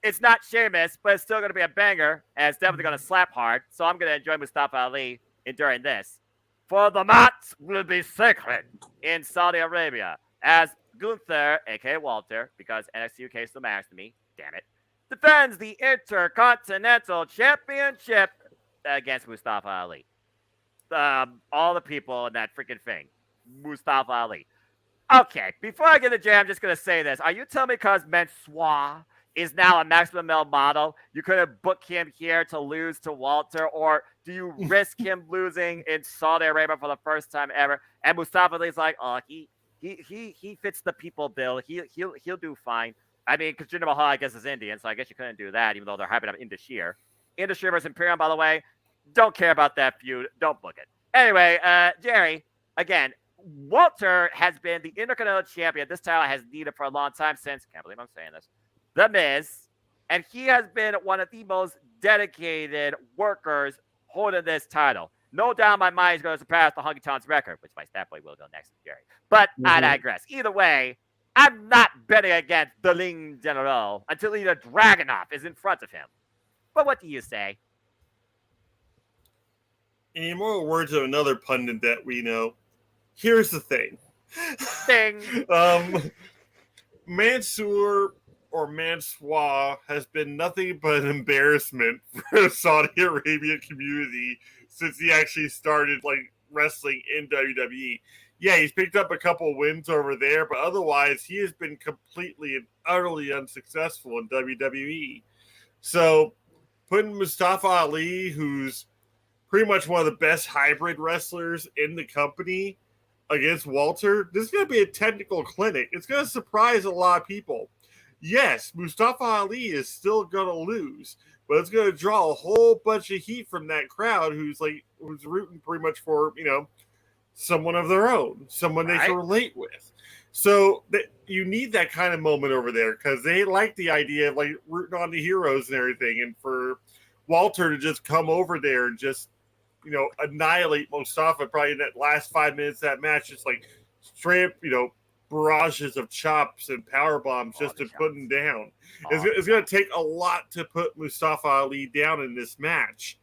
it's not Sheamus, but it's still going to be a banger, and it's definitely going to slap hard. So I'm going to enjoy Mustafa Ali enduring this. For the match will be sacred in Saudi Arabia as Gunther, a.k.a. Walter, because NXT UK still matters to me, damn it, defends the Intercontinental Championship against Mustafa Ali. All the people in that freaking thing. Mustafa Ali. Okay, before I get to Jay, I'm just going to say this. Are you telling me because Mansoor is now a maximum male model. You could have booked him here to lose to Walter, or do you risk him losing in Saudi Arabia for the first time ever? And Mustafa Ali's like, oh, he fits the people bill. He'll do fine. I mean, because Jinder Mahal, I guess, is Indian, so I guess you couldn't do that, even though they're hyping up Indus Sher versus Imperium, by the way. Don't care about that feud. Don't book it. Anyway, Jerry, again, Walter has been the Intercontinental Champion. This title has needed for a long time since, can't believe I'm saying this, The Miz. And he has been one of the most dedicated workers holding this title. No doubt in my mind he's going to surpass the Honky Tonks record, which my stat boy will go next to Jerry. But I digress. Either way, I'm not betting against the Ling General until either Dragunov is in front of him. But what do you say? In more words of another pundit that we know, here's the thing. Mansoor or Mansoor has been nothing but an embarrassment for the Saudi Arabian community since he actually started wrestling in WWE. Yeah, he's picked up a couple wins over there, but otherwise he has been completely and utterly unsuccessful in WWE. So putting Mustafa Ali, who's pretty much one of the best hybrid wrestlers in the company, against Walter, this is going to be a technical clinic. It's going to surprise a lot of people. Yes, Mustafa Ali is still going to lose, but it's going to draw a whole bunch of heat from that crowd who's rooting pretty much for, someone of their own, someone they can relate with. So you need that kind of moment over there because they like the idea of rooting on the heroes and everything. And for Walter to just come over there and just, annihilate Mustafa probably in that last 5 minutes of that match, just straight up, barrages of chops and power bombs just to put him down. It's going to take a lot to put Mustafa Ali down in this match,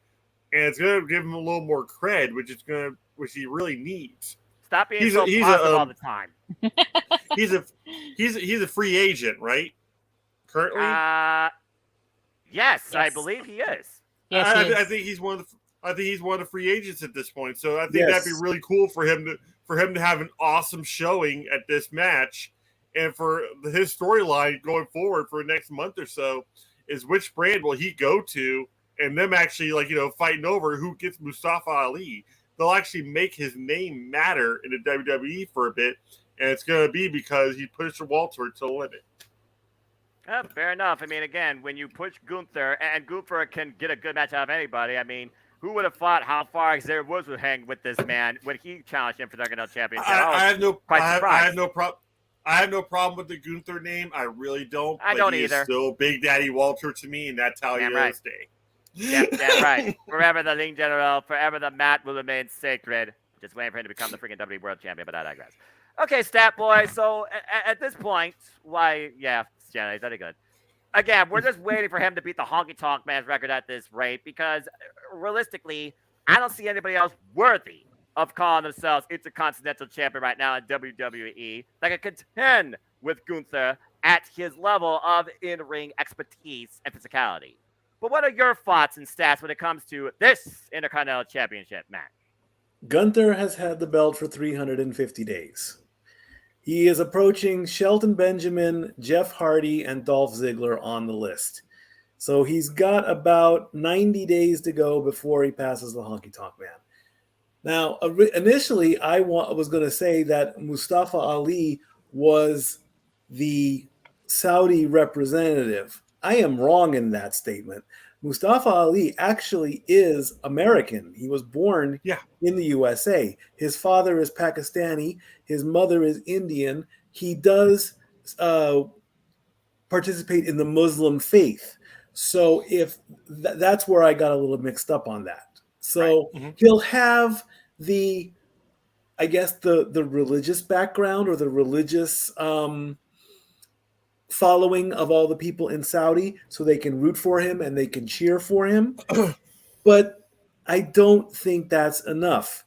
and it's going to give him a little more cred, which he really needs. Stop being so positive all the time. He's a free agent, right? Currently, yes, I believe he is. Yes, I think he's one of the free agents at this point. So I think that'd be really cool for him to have an awesome showing at this match, and for his storyline going forward for the next month or so is which brand will he go to, and them actually fighting over who gets Mustafa Ali. They'll actually make his name matter in the WWE for a bit, and it's going to be because he pushed Walter to the limit. Fair enough. I mean, again, when you push Gunther, and Gunther can get a good match out of anybody, I mean, who would have thought how far Xavier Woods would hang with this man when he challenged him for the Intercontinental Championship? I have no problem with the Gunther name. I really don't. I don't either. He's still Big Daddy Walter to me, and that's how he will stay. Yep, damn right. Forever the Ling General, forever the mat will remain sacred. Just waiting for him to become the freaking WWE World Champion, but I digress. Okay, Stat Boy. So at this point, he's very good. Again, we're just waiting for him to beat the Honky Tonk Man's record at this rate because realistically, I don't see anybody else worthy of calling themselves Intercontinental Champion right now in WWE that can contend with Gunther at his level of in-ring expertise and physicality. But what are your thoughts and stats when it comes to this Intercontinental Championship match? Gunther has had the belt for 350 days. He is approaching Shelton Benjamin, Jeff Hardy, and Dolph Ziggler on the list. So he's got about 90 days to go before he passes the Honky Tonk Man. Now, initially, I was going to say that Mustafa Ali was the Saudi representative. I am wrong in that statement. Mustafa Ali actually is American. He was born in the USA. His father is Pakistani. His mother is Indian. He does participate in the Muslim faith. So if that's where I got a little mixed up on that. So he'll have the religious background or the religious following of all the people in Saudi so they can root for him and they can cheer for him. But I don't think that's enough.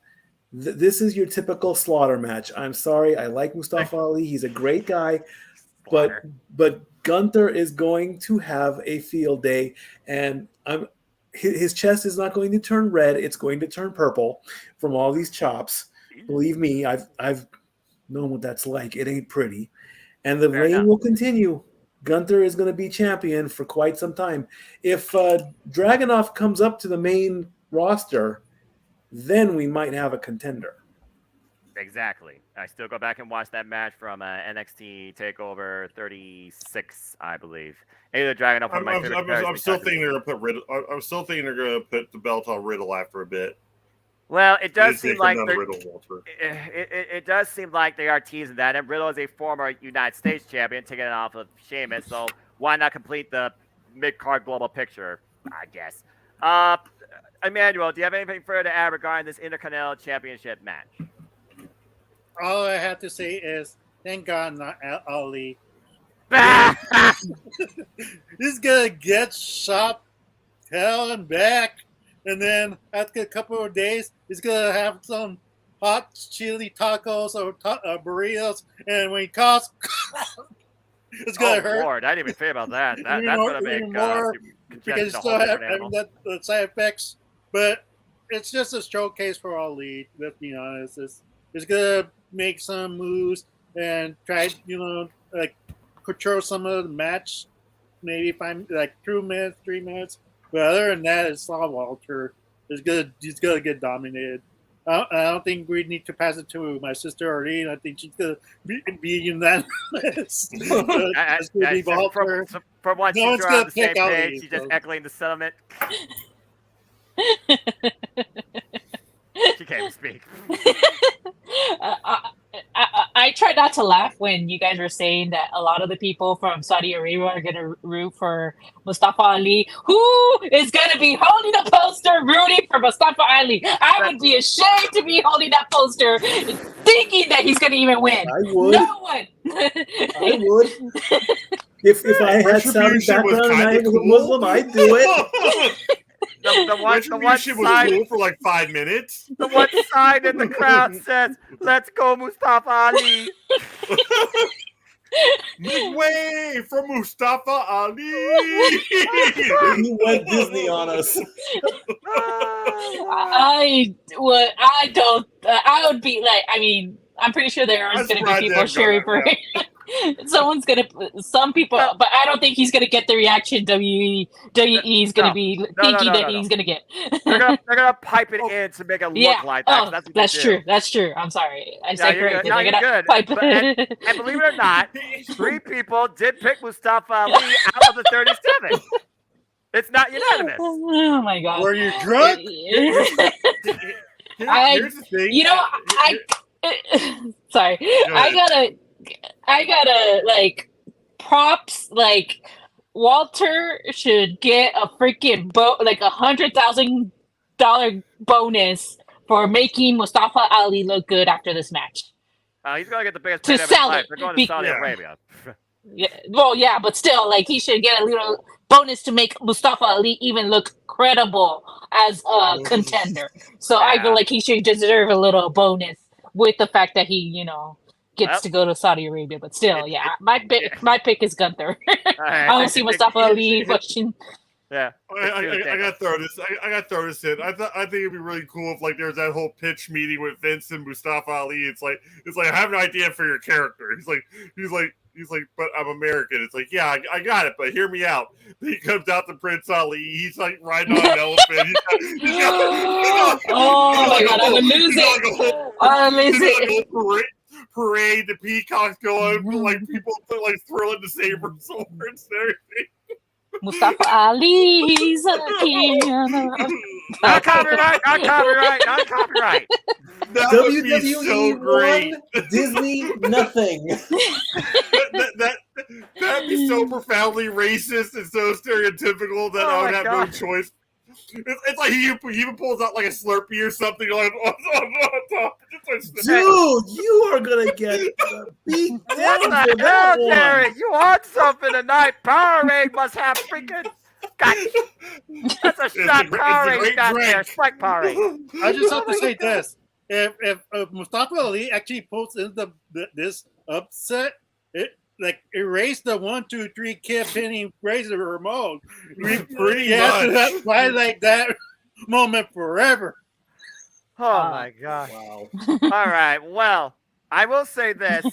This is your typical slaughter match. I'm sorry. I like Mustafa Ali. He's a great guy. But Gunther is going to have a field day, and his chest is not going to turn red. It's going to turn purple from all these chops. Believe me, I've known what that's like. It ain't pretty. And the reign will continue. Gunther is going to be champion for quite some time. If Dragunov comes up to the main roster, then we might have a contender. Exactly. I still go back and watch that match from NXT Takeover 36, I believe. Either Dragunov, one of my favorite characters. I'm still thinking they're going to put Riddle. I'm still thinking they're going to put the belt on Riddle after a bit. Well, it does seem like it does seem like they are teasing that. And Riddle is a former United States champion, taking it off of Sheamus. So why not complete the mid-card global picture? I guess. Emmanuel, do you have anything further to add regarding this Intercontinental Championship match? All I have to say is, thank God not Ali. He's gonna get shot hell and back, and then after a couple of days, he's gonna have some hot chili tacos or burritos, and when he coughs, it's gonna hurt. Lord, I didn't even think about that. That's gonna make more because you still have the side effects. But it's just a showcase for Ali. Let's be honest. It's gonna make some moves and try, like control some of the match. Maybe 2 minutes, 3 minutes. But other than that, it's all Walter. He's gonna get dominated. I don't think we need to pass it to my sister Arlene. I think she's gonna be unanimous. It's gonna be Walter. From one, no she's on the same page. She's just echoing the sentiment. She can't speak. I try not to laugh when you guys are saying that a lot of the people from Saudi Arabia are going to root for Mustafa Ali. Who is going to be holding a poster rooting for Mustafa Ali? I would be ashamed to be holding that poster thinking that he's going to even win. I would. No one. I would. If I had Saudi background and I was a Muslim, I'd do it. The one side was for like 5 minutes. The one side in the crowd says, "Let's go, Mustafa Ali." Make way for Mustafa Ali. He went Disney on us. I would be like, I mean, I'm pretty sure there aren't going to be people cheering for him. Some people, but I don't think he's going to get the reaction WWE is going to be thinking that he's going to get. They're gonna pipe it in to make it look like that. That's true. That's true. I'm sorry. I said correctly. You're good. Pipe and believe it or not, 3 people did pick Mustafa Ali out of the 37. It's not unanimous. Oh my God. Were you drunk? Here's the thing. Sorry. I gotta like props. Like Walter should get a freaking like $100,000 bonus for making Mustafa Ali look good after this match. He's gonna get the biggest payday of his life. They're going to Saudi Arabia. Yeah, well, yeah, but still, like he should get a little bonus to make Mustafa Ali even look credible as a contender. So I feel like he should deserve a little bonus with the fact that he, gets to go to Saudi Arabia. But still, my pick is Gunther. I want to see Mustafa Ali pushing. Yeah, I gotta throw this. I gotta throw this in. I think it'd be really cool if like there's that whole pitch meeting with Vince and Mustafa Ali. It's like I have an idea for your character. He's like, but I'm American. It's like, yeah, I got it, but hear me out. Then he comes out to Prince Ali. He's like riding on an elephant. Oh my God, I would lose it. I would lose it. Parade, the peacocks going, like people like throwing the saber swords and everything. Mustafa Ali, he's a king. Not copyright. That WWE so great. Disney nothing. That'd be so profoundly racist and so stereotypical that I would have no choice. It's like he even pulls out like a Slurpee or something on top. Dude, you are gonna get beat down for that one. Derek, you on something tonight? Powerade must have freaking. That's a shot Powerade got there. Spike Powerade. I just have to say this: if Mustafa Ali actually pulls in this upset, it erase the 1, 2, 3 kid pinning Razor Ramon. We pretty have to highlight that moment forever. Oh my God! Wow. All right. Well, I will say this: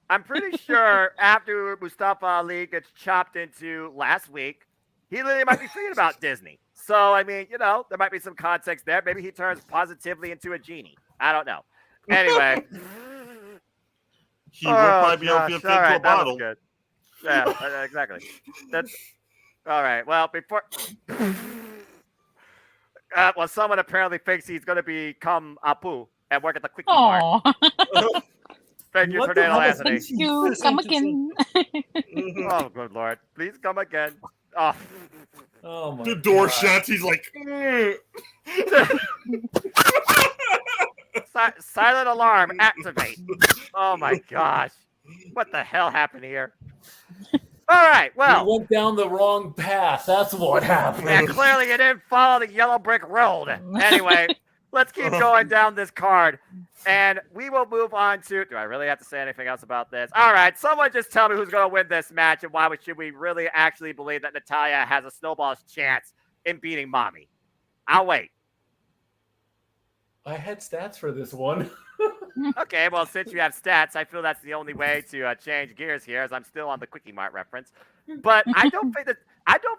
I'm pretty sure after Mustafa Ali gets chopped into last week, he literally might be tweeting about Disney. So, I mean, there might be some context there. Maybe he turns positively into a genie. I don't know. Anyway. He will probably be able to fit into a bottle. Good. Yeah, exactly. That's all right. Well, before. Well, someone apparently thinks he's going to become Apu and work at the Quickie Mart. Thank you, Tornado Anthony. Thank you. Come again. Oh, good Lord. Please come again. Oh. Oh my The door God. shuts. He's like, Silent alarm, activate. Oh my gosh. What the hell happened here? All right, well. You went down the wrong path. That's what happened. Yeah, clearly you didn't follow the yellow brick road. Anyway, let's keep going down this card. And we will move on to. Do I really have to say anything else about this? All right, someone just tell me who's going to win this match and why should we really actually believe that Natalya has a snowball's chance in beating Mommy. I'll wait. I had stats for this one. Okay, well, since you have stats, I feel that's the only way to change gears here, as I'm still on the Quickie Mart reference. But I don't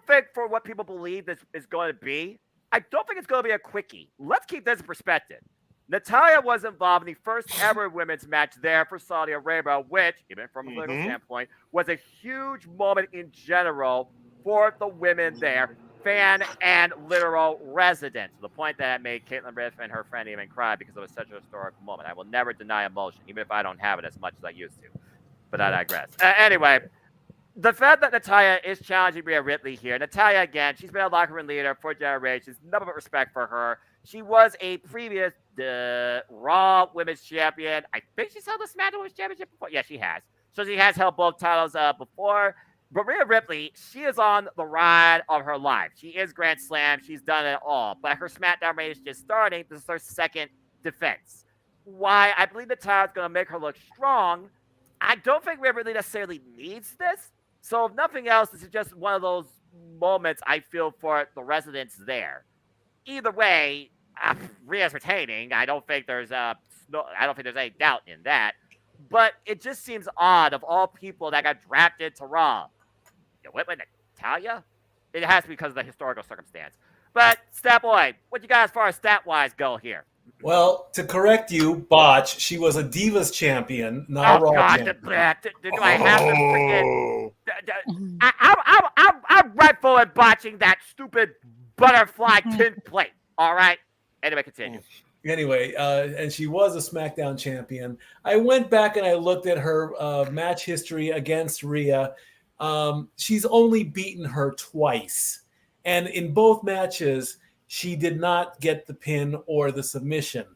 think for what people believe this is going to be, I don't think it's going to be a quickie. Let's keep this in perspective. Natalya was involved in the first ever women's match there for Saudi Arabia, which, even from a political standpoint, was a huge moment in general for the women there, fan and literal residents. The point that made Caitlin Riff and her friend even cry because it was such a historic moment. I will never deny emotion, even if I don't have it as much as I used to. But I digress. Anyway, the fact that Natalya is challenging Rhea Ripley here. Natalya, again, she's been a locker room leader for generations. Nothing but respect for her. She was a previous Raw Women's Champion. I think she's held the SmackDown Women's Championship before. Yeah, she has. So she has held both titles before. But Rhea Ripley, she is on the ride of her life. She is Grand Slam. She's done it all. But her SmackDown reign is just starting. This is her second defense. Why I believe Natalya is going to make her look strong. I don't think Rhea Ripley necessarily needs this. So if nothing else, this is just one of those moments I feel for the residents there. Either way, Rhea's retaining. I don't think there's any doubt in that. But it just seems odd of all people that got drafted to Raw. You went with Natalya? It has to be because of the historical circumstance. But Stat Boy, what you got as far as stat-wise go here? Well, to correct you, Botch, she was a Divas champion, not a Raw champion. Do I have to forget? I'm rightful in botching that stupid butterfly tin plate. All right? Anyway, continue. Anyway, and she was a SmackDown champion. I went back and I looked at her match history against Rhea. She's only beaten her twice. And in both matches, she did not get the pin or the submission.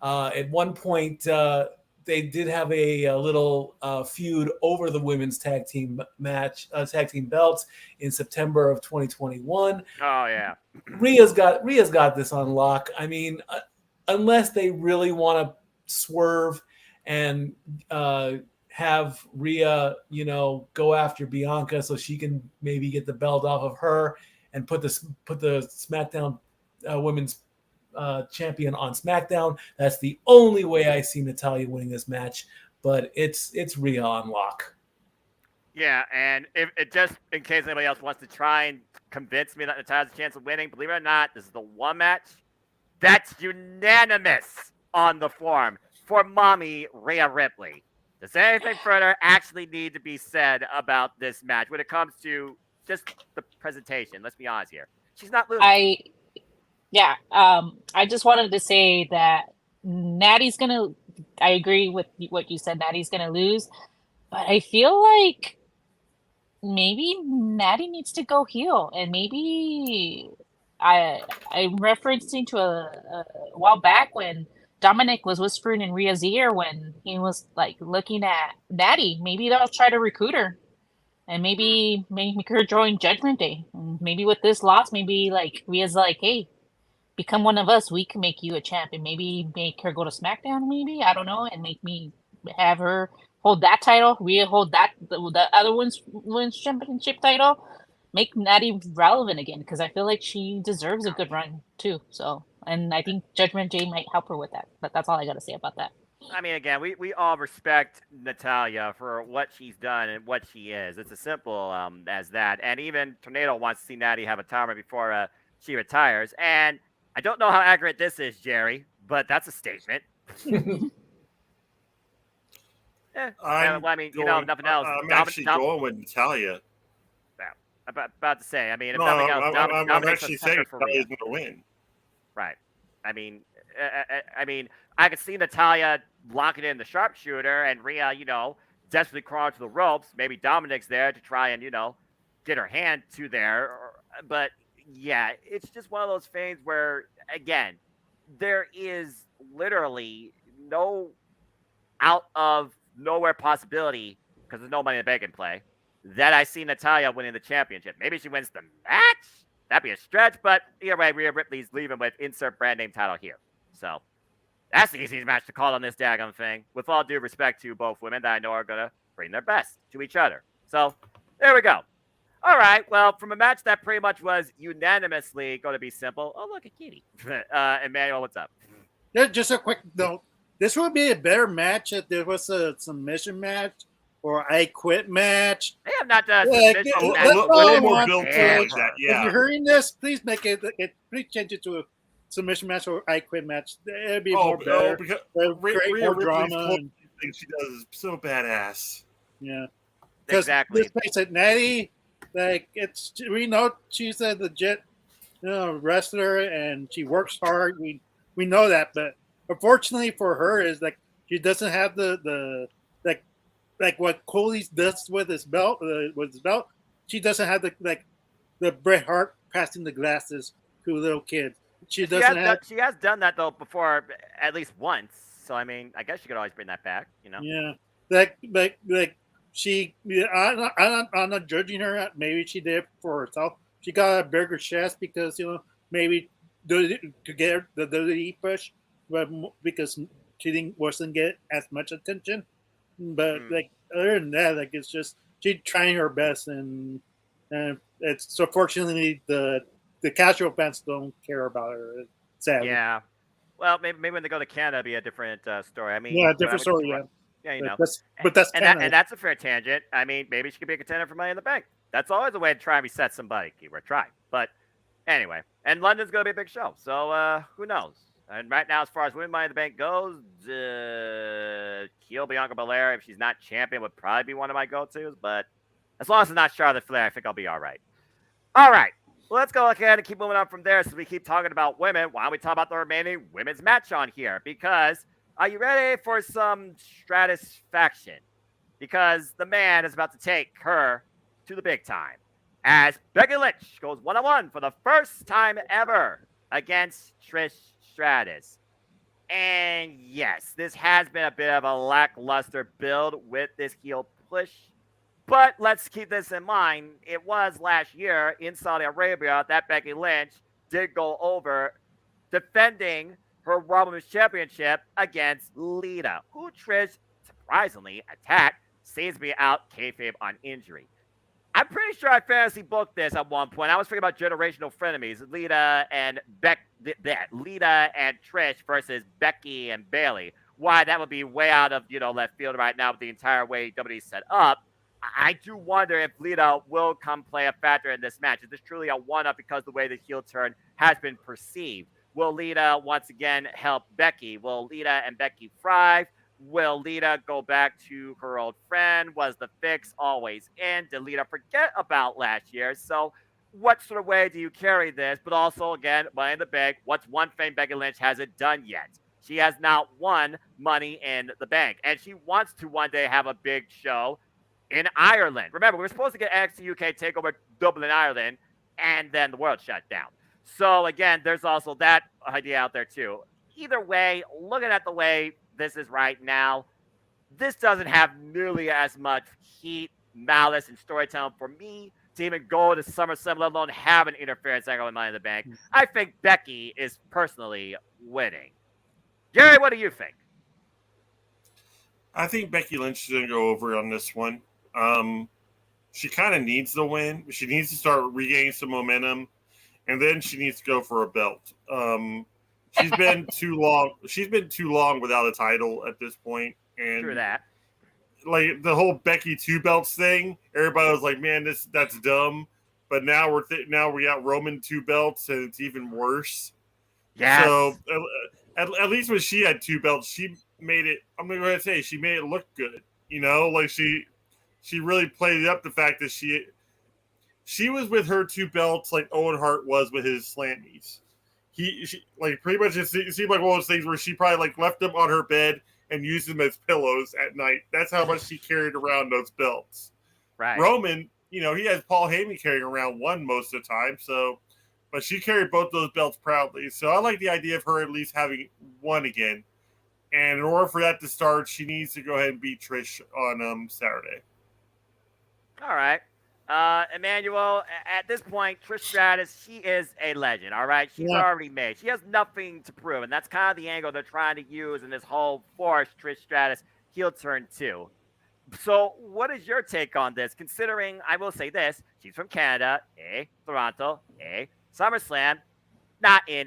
At one point, they did have a little feud over the women's tag team belts in September of 2021. Oh, yeah. Rhea's got this on lock. I mean, unless they really want to swerve and have Rhea, go after Bianca so she can maybe get the belt off of her and put the SmackDown women's champion on SmackDown. That's the only way I see Natalya winning this match. But it's Rhea on lock. Yeah, and if it just in case anybody else wants to try and convince me that Natalya has a chance of winning, believe it or not, this is the one match that's unanimous on the forum for Mommy Rhea Ripley. Does anything further actually need to be said about this match when it comes to just the presentation? Let's be honest here. She's not losing. I just wanted to say that Natty's gonna. I agree with what you said. Natty's gonna lose, but I feel like maybe Natty needs to go heel, and maybe I'm referencing to a while back when Dominic was whispering in Rhea's ear when he was like looking at Natty. Maybe they'll try to recruit her, and maybe make her join Judgment Day. And maybe with this loss, maybe like Rhea's like, hey, become one of us. We can make you a champ, and maybe make her go to SmackDown. Maybe I don't know, and make me have her hold that title. Rhea hold that the other women's championship title. Make Natty relevant again because I feel like she deserves a good run too. So, and I think Judgment Day might help her with that. But that's all I got to say about that. I mean, again, we all respect Natalia for what she's done and what she is. It's as simple as that. And even Tornado wants to see Natty have a timer before she retires. And I don't know how accurate this is, Jerry, but that's a statement. I mean, nothing else. I'm actually going with Natalia. About to say, I mean, if No, nothing else, I'm actually saying Natalia's going to win. Right. I mean, I could see Natalia locking in the sharpshooter and Rhea, desperately crawling to the ropes. Maybe Dominic's there to try and, get her hand to there. But yeah, it's just one of those things where, again, there is literally no out of nowhere possibility, because there's no Money in the Bank in play, that I see Natalia winning the championship. Maybe she wins the match. That'd be a stretch, but either way, Rhea Ripley's leaving with insert brand name title here. So that's the easiest match to call on this daggone thing. With all due respect to both women that I know are going to bring their best to each other. So there we go. All right. Well, from a match that pretty much was unanimously going to be simple. Oh, look at Kitty. Emmanuel, what's up? Just a quick note. This would be a better match if there was a submission match or I quit match. They have not done Yeah, submission yeah, match. let's all more want built to- to like that, yeah. If you're hearing this, please make it. Please change it to a submission match or I quit match. It'd be more better. because Create Rhea more Ripley's drama. whole And, thing she does is so badass. yeah, because Exactly. let's face it, Natty, we know she's a legit, wrestler and she works hard. We know that, but unfortunately for her is like she doesn't have the like what Cody does with his belt. She doesn't have the Bret Hart passing the glasses to little kids. She doesn't have. She has done that though before, at least once. So I mean, I guess you could always bring that back. Yeah, like she. I'm not judging her. Maybe she did it for herself. She got a bigger chest because maybe to get the WWE push, but because she wasn't get as much attention. But other than that, it's just she's trying her best, and it's so fortunately the casual fans don't care about her. Sadly. Yeah. Well, maybe when they go to Canada, it'll be a different story. I mean, Yeah, different story. Yeah. Yeah, But that's Canada. and that's a fair tangent. I mean, maybe she could be a contender for Money in the Bank. That's always a way to try and reset somebody. Keyword try. But anyway, and London's going to be a big show. So who knows? And right now, as far as Women Money in the Bank goes, Bianca Belair, if she's not champion, would probably be one of my go-tos. But as long as it's not Charlotte Flair, I think I'll be all right. All right. Well, let's go ahead and keep moving on from there. So we keep talking about women. Why don't we talk about the remaining women's match on here? Because are you ready for some stratisfaction? Because the man is about to take her to the big time. As Becky Lynch goes one-on-one for the first time ever against Trish Stratus. And yes, this has been a bit of a lackluster build with this heel push. But let's keep this in mind. It was last year in Saudi Arabia that Becky Lynch did go over defending her Raw Women's Championship against Lita, who Trish surprisingly attacked, seems to be out kayfabe on injury. I'm pretty sure I fantasy booked this at one point. I was thinking about generational frenemies, Lita and Trish versus Becky and Bayley. Why that would be way out of left field right now with the entire way WWE set up. I do wonder if Lita will come play a factor in this match. Is this truly a one-up because the way the heel turn has been perceived? Will Lita once again help Becky? Will Lita and Becky thrive? Will Lita go back to her old friend? Was the fix always in? Did Lita forget about last year? So what sort of way do you carry this? But also, again, Money in the Bank, what's one thing Becky Lynch hasn't done yet? She has not won Money in the Bank. And she wants to one day have a big show in Ireland. Remember, we were supposed to get NXT UK TakeOver Dublin, Ireland, and then the world shut down. So, again, there's also that idea out there, too. Either way, looking at the way this is right now, this doesn't have nearly as much heat, malice, and storytelling for me to even go to SummerSlam, let alone have an interference angle in Money in the Bank. I think Becky is personally winning. Jerry, what do you think? I think Becky Lynch is going to go over on this one. She kind of needs the win. She needs to start regaining some momentum, and then she needs to go for a belt. she's been too long. She's been too long without a title at this point, and True that. like the whole Becky 2 belts thing, everybody was like, "Man, that's dumb." But now now we got Roman 2 belts, and it's even worse. Yes. So at least when she had 2 belts, she made it. I'm gonna go ahead and say she made it look good. You know, like she really played up the fact that she was with her 2 belts like Owen Hart was with his slammies. She like pretty much it seemed like one of those things where she probably like left them on her bed and used them as pillows at night. That's how much she carried around those belts. Right. Roman, you know, he has Paul Heyman carrying around one most of the time, but she carried both those belts proudly. So I like the idea of her at least having one again. And in order for that to start, she needs to go ahead and beat Trish on Saturday. All right. Emmanuel, at this point, Trish Stratus, she is a legend, all right? She's already made. She has nothing to prove, and that's kind of the angle they're trying to use in this whole force Trish Stratus heel turn 2. So what is your take on this, considering, I will say this, she's from Canada, Toronto, SummerSlam, not in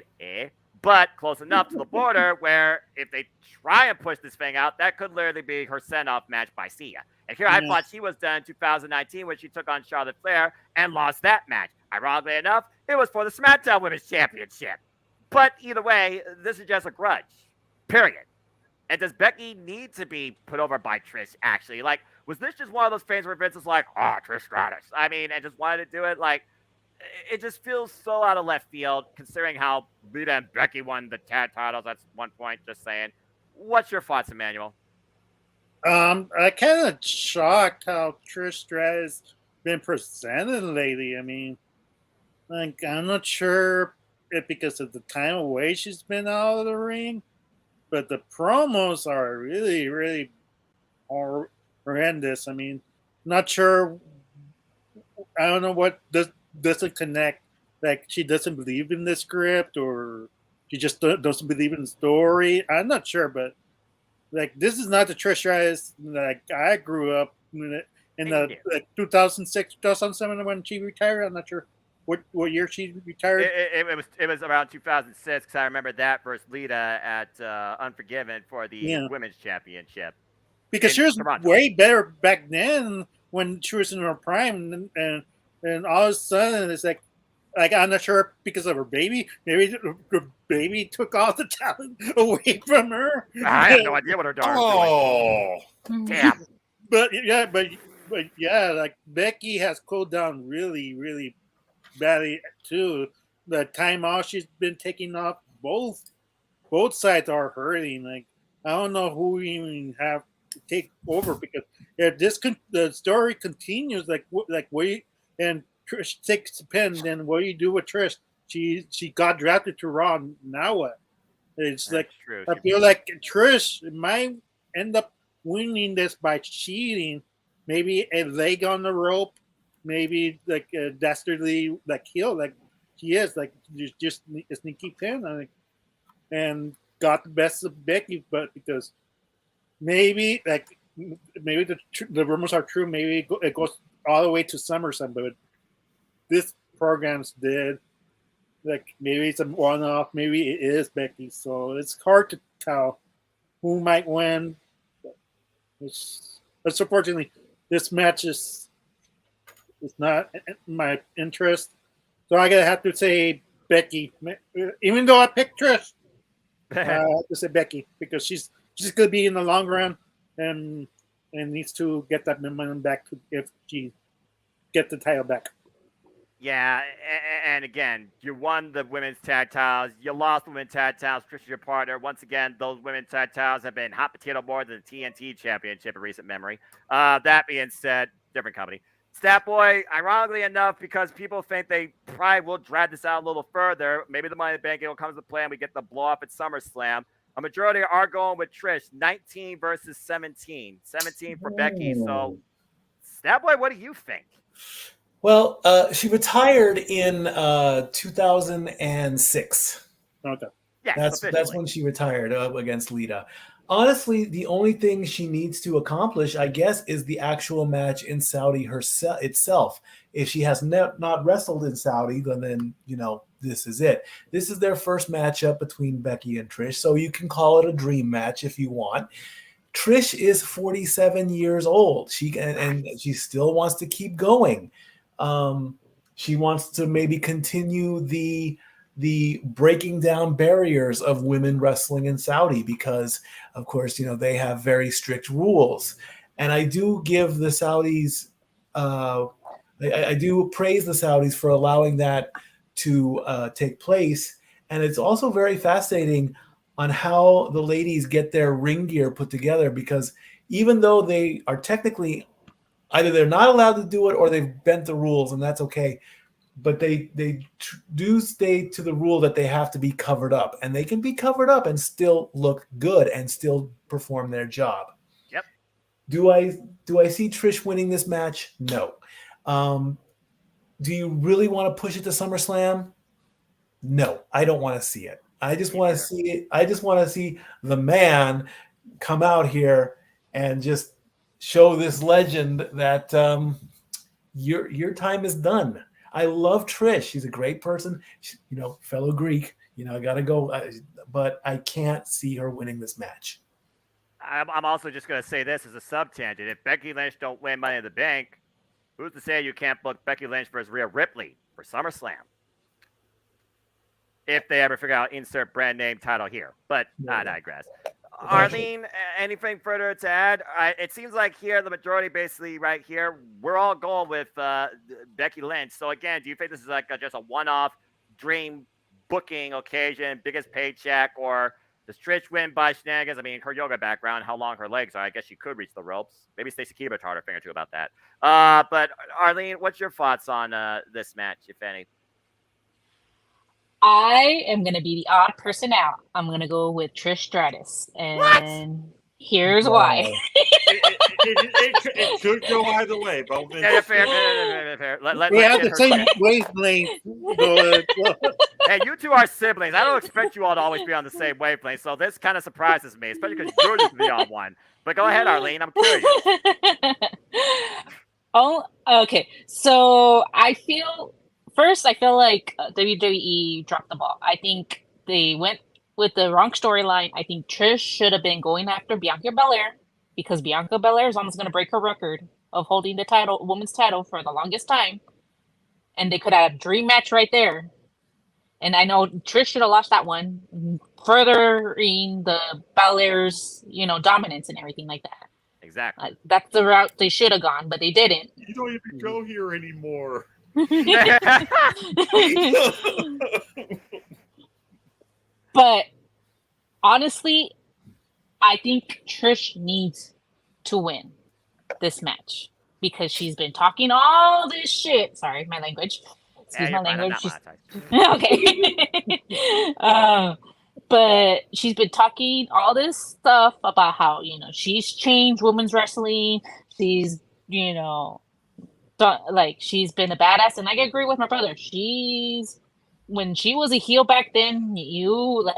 but close enough to the border where if they try and push this thing out, that could literally be her send-off match by Sia. And here I thought she was done in 2019 when she took on Charlotte Flair and lost that match. Ironically enough, it was for the SmackDown Women's Championship. But either way, this is just a grudge. Period. And does Becky need to be put over by Trish, actually? Like, was this just one of those things where Vince was like, Trish Stratus? I mean, and just wanted to do it? Like, it just feels so out of left field, considering how Lita and Becky won the tag titles at one point, just saying. What's your thoughts, Emmanuel? I kind of shocked how Trish Stratus been presented lately. I mean, like, I'm not sure if because of the time away she's been out of the ring, but the promos are really, really horrendous. I mean, not sure. I don't know what doesn't connect. Like, she doesn't believe in the script, or she just doesn't believe in the story. I'm not sure, but like, this is not the Trish Stratus like I grew up in the 2006, 2007 when she retired. I'm not sure what year she retired. It was around 2006 because I remember that versus Lita at Unforgiven for the Women's Championship. Because she was way better back then when she was in her prime, and all of a sudden it's like I'm not sure because of her baby. Maybe the baby took all the talent away from her. I have no idea what her daughter's doing. Damn. But yeah, like Becky has cooled down really, really badly too. The time off she's been taking off, both sides are hurting. Like, I don't know who we even have to take over, because if the story continues, like we and Trish takes the pen, then what do you do with Trish? She got drafted to Raw. Now what? It's That's like true. I feel like Trish might end up winning this by cheating. Maybe a leg on the rope, maybe like a dastardly like heel, like she is, like just a sneaky pin, I think, and got the best of Becky, but because maybe the rumors are true, maybe it goes all the way to SummerSlam, but this program's dead. Like, maybe it's a one-off, maybe it is Becky, so it's hard to tell who might win. But unfortunately, this match is not my interest, so I gotta have to say Becky, even though I picked Trish. I have to say Becky because she's gonna be in the long run and needs to get that momentum back if she get the title back. Yeah, and again, you won the women's tag titles. You lost the women's tag titles. Trish is your partner. Once again, those women's tag titles have been hot potato more than the TNT Championship in recent memory. That being said, different company. Stat Boy, ironically enough, because people think they probably will drag this out a little further, maybe the Money in the Bank deal comes to play and we get the blow up at SummerSlam. A majority are going with Trish, 19 versus 17. 17 for Becky. So, Stat Boy, what do you think? Well, she retired in 2006. Okay. Yeah, That's when she retired against Lita. Honestly, the only thing she needs to accomplish, I guess, is the actual match in Saudi itself. If she has not wrestled in Saudi, then this is it. This is their first matchup between Becky and Trish, so you can call it a dream match if you want. Trish is 47 years old. And she still wants to keep going. She wants to maybe continue the breaking down barriers of women wrestling in Saudi because, of course, they have very strict rules. And I do give the Saudis, I do praise the Saudis for allowing that to take place. And it's also very fascinating on how the ladies get their ring gear put together, because even though they are technically either they're not allowed to do it or they've bent the rules, and that's okay. But they do stay to the rule that they have to be covered up, and they can be covered up and still look good and still perform their job. Yep. Do I see Trish winning this match? No. Do you really want to push it to SummerSlam? No, I don't want to see it. I just want to see it. I just want to see the man come out here and just show this legend that your time is done. I love Trish. She's a great person. She, fellow Greek. I got to go. But I can't see her winning this match. I'm also just going to say this as a sub-tangent. If Becky Lynch don't win Money in the Bank, who's to say you can't book Becky Lynch versus Rhea Ripley for SummerSlam? If they ever figure out insert brand name title here. But I digress. Arlene, anything further to add? It seems like here, the majority basically right here, we're all going with Becky Lynch. So again, do you think this is like just a one-off dream booking occasion, biggest paycheck, or does Trish win by shenanigans? I mean, her yoga background, how long her legs are, I guess she could reach the ropes. Maybe Stacey Keebler taught her a thing or two about that. But Arlene, what's your thoughts on this match, if any? I am going to be the odd person out. I'm going to go with Trish Stratus. And here's why. It could go either way. But Fair. We have the same wavelength. Hey, you two are siblings. I don't expect you all to always be on the same wavelength. So this kind of surprises me, especially because you're just the odd one. But go ahead, Arlene. I'm curious. Oh, okay. So I feel like WWE dropped the ball. I think they went with the wrong storyline. I think Trish should have been going after Bianca Belair, because Bianca Belair is almost going to break her record of holding the women's title for the longest time. And they could have a dream match right there. And I know Trish should have lost that one, furthering the Belair's, dominance and everything like that. Exactly. That's the route they should have gone, but they didn't. You don't even go here anymore. But honestly, I think Trish needs to win this match because she's been talking all this shit. Sorry, my language. Excuse my language. Okay. But she's been talking all this stuff about how, she's changed women's wrestling. She's, she's been a badass. And I agree with my brother. When she was a heel back then, you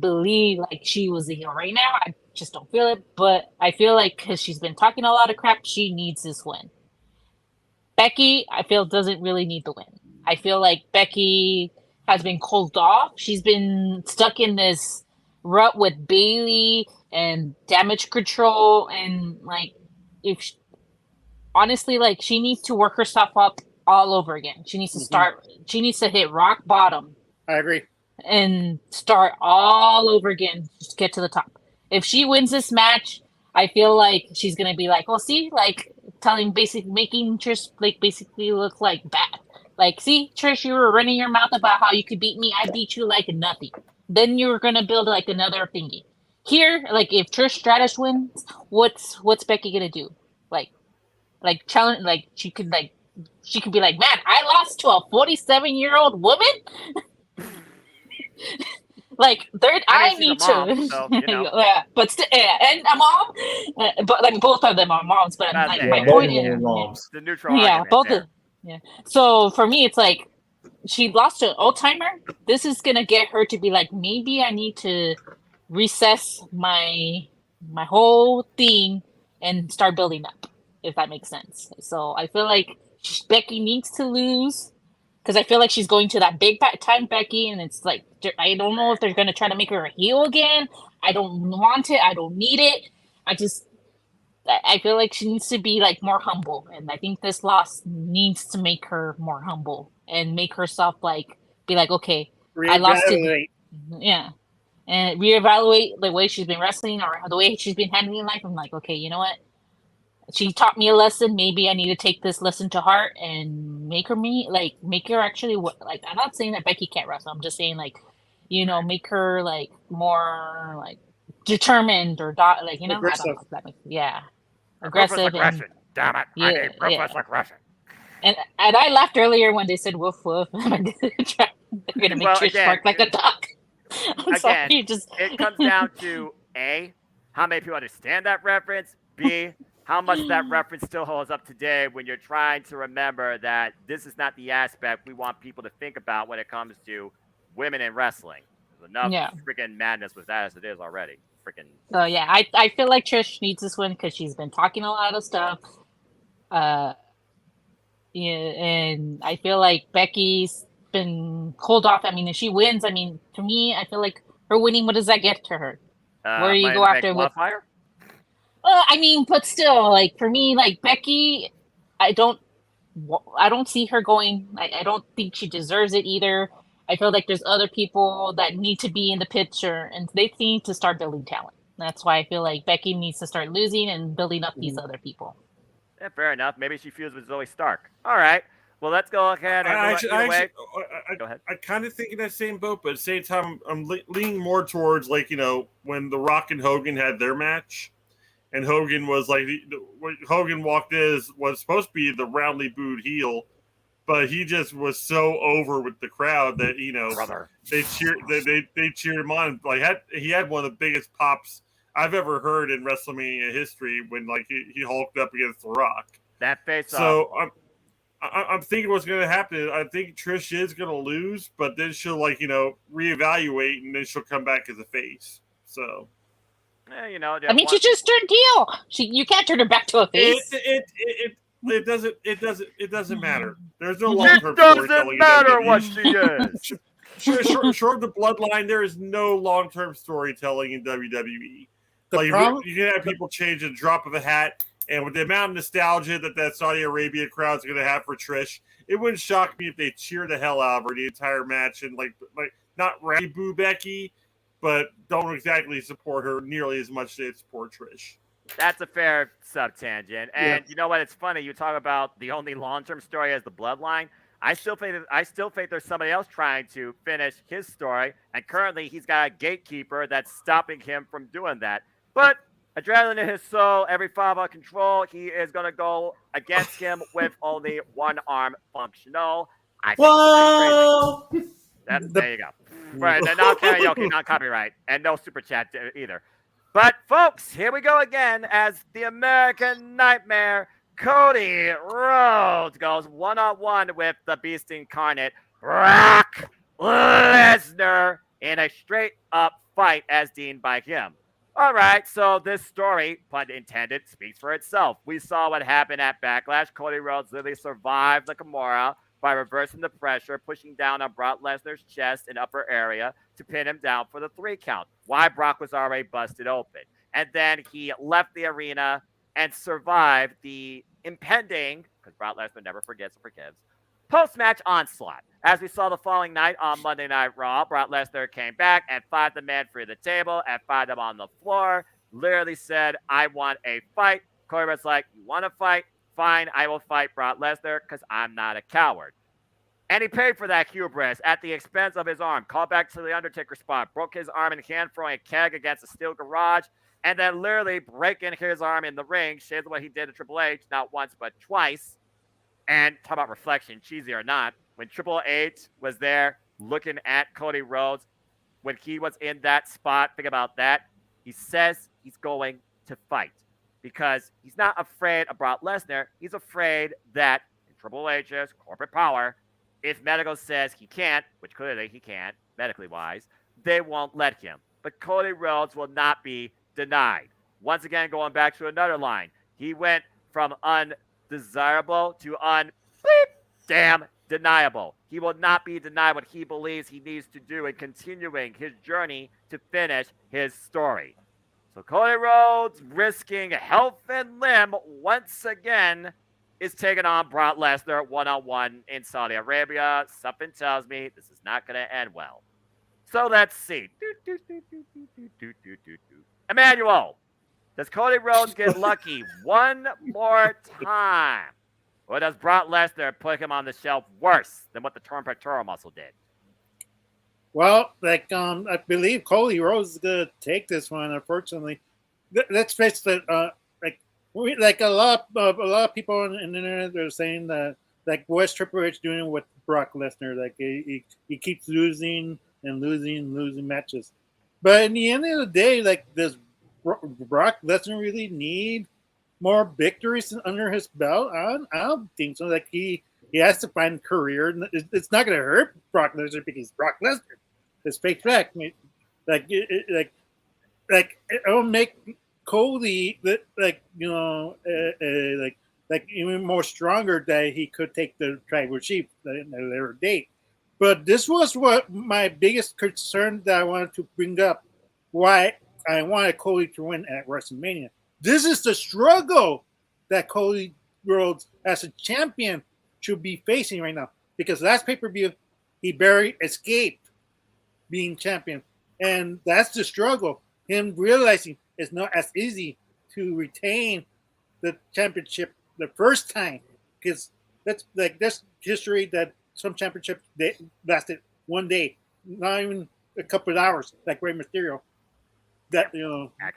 believe like she was a heel. Right now, I just don't feel it. But I feel like because she's been talking a lot of crap, she needs this win. Becky, I feel, doesn't really need the win. I feel like Becky has been closed off. She's been stuck in this rut with Bayley and Damage Control, and honestly, she needs to work herself up all over again. She needs to start. She needs to hit rock bottom. I agree. And start all over again. Just get to the top. If she wins this match, I feel like she's gonna be like, "Well, see, making Trish basically look like bad. See, Trish, you were running your mouth about how you could beat me. I beat you like nothing. Then you were gonna build another thingy. Here, if Trish Stratus wins, what's Becky gonna do? Challenge? She could be like, man, I lost to a 47-year-old woman. I need mom, to. so, yeah, but and a mom, but both of them are moms. But my point is, moms. The neutral. Yeah, both. So for me, it's she lost to an old timer. This is gonna get her to be like, maybe I need to recess my whole thing and start building up, if that makes sense. So I feel like Becky needs to lose because I feel like she's going to that big time Becky, and it's like I don't know if they're gonna try to make her a heel again. I don't want it. I don't need it. I feel like she needs to be like more humble, and I think this loss needs to make her more humble and make herself like be like, okay, I lost it. Reevaluate. Yeah, and reevaluate the way she's been wrestling or the way she's been handling life. I'm like, okay, you know what? She taught me a lesson. Maybe I need to take this lesson to heart and make her actually like. I'm not saying that Becky can't wrestle. I'm just saying like, make her like more like determined or like I don't Aggressive. know if that makes aggressive Ruthless and aggression. Damn it. I need ruthless aggression. and I laughed earlier when they said woof woof. They're gonna make Well, Trish again, bark like a duck. I'm sorry, Again, it comes down to A, how many people understand that reference, B, how much that reference still holds up today when you're trying to remember that this is not the aspect we want people to think about when it comes to women in wrestling. There's enough freaking madness with that as it is already. Freaking. So yeah, I feel like Trish needs this win because she's been talking a lot of stuff. Yeah, and I feel like Becky's been cold off. I mean, if she wins, I mean, to me, I feel like her winning. What does that get to her? Where you go after with? I mean, but still, like for me, like Becky, I don't see her going. I don't think she deserves it either. I feel like there's other people that need to be in the picture, and they need to start building talent. That's why I feel like Becky needs to start losing and building up these other people. Yeah, fair enough. Maybe she feels with Zoe Stark. All right. Well, let's go ahead and go ahead. I kind of think in that same boat, but at the same time, I'm leaning more towards like when The Rock and Hogan had their match, and Hogan was like when Hogan walked in was supposed to be the roundly booed heel, but he just was so over with the crowd that they cheered him on. Like he had one of the biggest pops I've ever heard in WrestleMania history when like he hulked up against The Rock. That face off. So I'm thinking what's going to happen. I think Trish is going to lose, but then she'll reevaluate and then she'll come back as a face. So, I mean, she just turned heel. You can't turn her back to a face. It doesn't matter. There's no long-term storytelling. It doesn't matter what she is. Short of the bloodline, there is no long-term storytelling in WWE. You can have people change a drop of a hat. And with the amount of nostalgia that Saudi Arabia crowd's going to have for Trish, it wouldn't shock me if they cheer the hell out of her the entire match and like not rally boo Becky, but don't exactly support her nearly as much as they support Trish. That's a fair sub-tangent. And you know what? It's funny. You talk about the only long-term story as the bloodline. I still think there's somebody else trying to finish his story. And currently he's got a gatekeeper that's stopping him from doing that. But adrenaline in his soul, every father control, he is going to go against him with only one arm functional. Whoa! There you go. Right, and not karaoke, not copyright, and no super chat either. But, folks, here we go again as the American Nightmare, Cody Rhodes, goes one-on-one with the Beast Incarnate, Brock Lesnar, in a straight-up fight as deemed by him. All right, so this story, pun intended, speaks for itself. We saw what happened at Backlash. Cody Rhodes literally survived the Kimura by reversing the pressure, pushing down on Brock Lesnar's chest and upper area to pin him down for the 3 count. Why Brock was already busted open. And then he left the arena and survived the impending, because Brock Lesnar never forgets or forgives, post-match onslaught. As we saw the following night on Monday Night Raw, Brock Lesnar came back and 5 the men through the table and 5 them on the floor. Literally said, I want a fight. Cody was like, you want to fight? Fine, I will fight Brock Lesnar because I'm not a coward. And he paid for that hubris at the expense of his arm. Called back to the Undertaker spot. Broke his arm in hand throwing a keg against a steel garage. And then literally breaking his arm in the ring. Shades of what he did to Triple H, not once but twice. And talk about reflection, cheesy or not. When Triple H was there looking at Cody Rhodes, when he was in that spot, think about that. He says he's going to fight because he's not afraid of Brock Lesnar. He's afraid that in Triple H's corporate power, if medical says he can't, which clearly he can't, medically wise, they won't let him. but Cody Rhodes will not be denied. Once again, going back to another line, he went from undesirable to damn deniable. He will not be denied what he believes he needs to do in continuing his journey to finish his story. So Cody Rhodes, risking health and limb once again, is taking on Brock Lesnar one-on-one in Saudi Arabia. Something tells me this is not going to end well. So let's see. Emmanuel, does Cody Rhodes get lucky one more time? Or does Brock Lesnar put him on the shelf worse than what the torn pectoral muscle did? Well, I believe Cody Rhodes is gonna take this one. Unfortunately, let's face it. A lot of people on the internet are saying that what's Triple H doing with Brock Lesnar? Like he keeps losing and losing matches. But in the end of the day, does Brock Lesnar really need more victories under his belt? I don't think so. He has to find a career. It's not going to hurt Brock Lesnar because Brock Lesnar is fake fact. It'll make Cody even more stronger that he could take the tribal chief at a later date. But this was what my biggest concern that I wanted to bring up. Why I wanted Cody to win at WrestleMania. This is the struggle that Cody Rhodes, as a champion, should be facing right now. Because last pay-per-view, he barely escaped being champion. And that's the struggle. Him realizing it's not as easy to retain the championship the first time. Because that's this history that some championships lasted one day, not even a couple of hours, like Rey Mysterio. That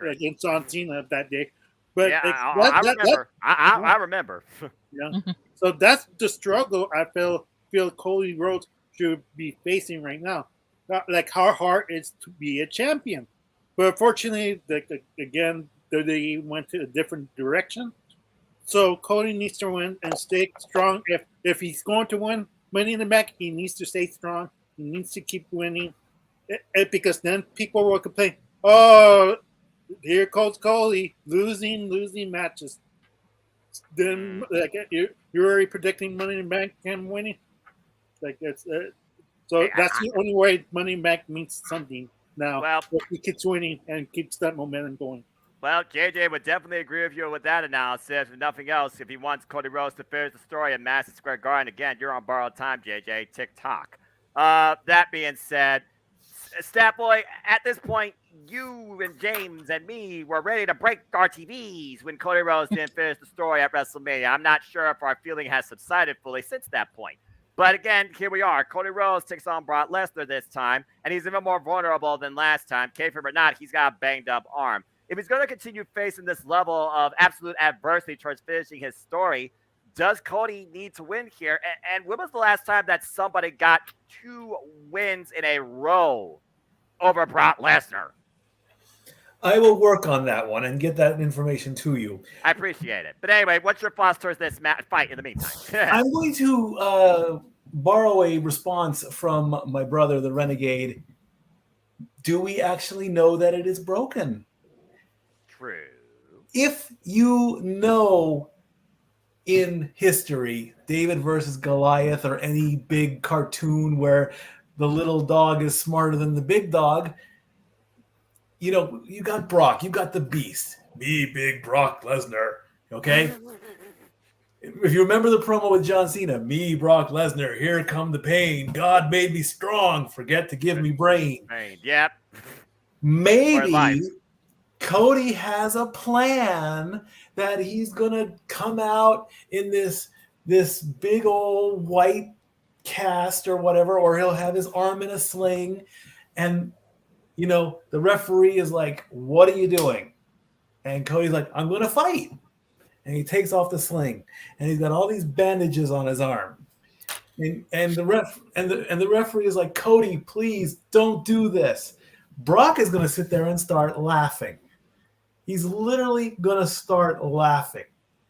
against John Cena that day, but yeah, I remember. I remember. Yeah, so that's the struggle I feel Cody Rhodes should be facing right now. How hard it's to be a champion, but unfortunately, again, they went to a different direction. So Cody needs to win and stay strong. If he's going to win Money in the Bank, he needs to stay strong. He needs to keep winning, because then people will complain. Oh, here goes Cody losing matches. Then you're already predicting Money in the Bank him winning. That's that's the only way Money in the Bank means something now. Well, if he keeps winning and keeps that momentum going. Well, JJ would definitely agree with you with that analysis. If nothing else, if he wants Cody Rhodes to finish the story at Madison Square Garden, again, you're on borrowed time, JJ. Tick-tock. That being said, Stat Boy, at this point, you and James and me were ready to break our TVs when Cody Rhodes didn't finish the story at WrestleMania. I'm not sure if our feeling has subsided fully since that point. But again, here we are. Cody Rhodes takes on Brock Lesnar this time, and he's even more vulnerable than last time. Kayfabe or not, he's got a banged-up arm. If he's going to continue facing this level of absolute adversity towards finishing his story, does Cody need to win here? And when was the last time that somebody got 2 wins in a row over Brock Lesnar? I will work on that one and get that information to you. I appreciate it. But anyway, what's your thoughts towards this fight in the meantime? I'm going to borrow a response from my brother, the Renegade. Do we actually know that it is broken? True. If you know in history, David versus Goliath or any big cartoon where the little dog is smarter than the big dog, you got Brock, you got the Beast, me, big Brock Lesnar, okay? If you remember the promo with John Cena, me, Brock Lesnar, here come the pain. God made me strong, forget to give me brain. Yep. Maybe Cody has a plan that he's going to come out in this big old white cast or whatever, or he'll have his arm in a sling, and the referee is like, what are you doing? And Cody's like, I'm going to fight. And he takes off the sling, and he's got all these bandages on his arm. And the referee is like, Cody, please don't do this. Brock is going to sit there and start laughing. He's literally going to start laughing.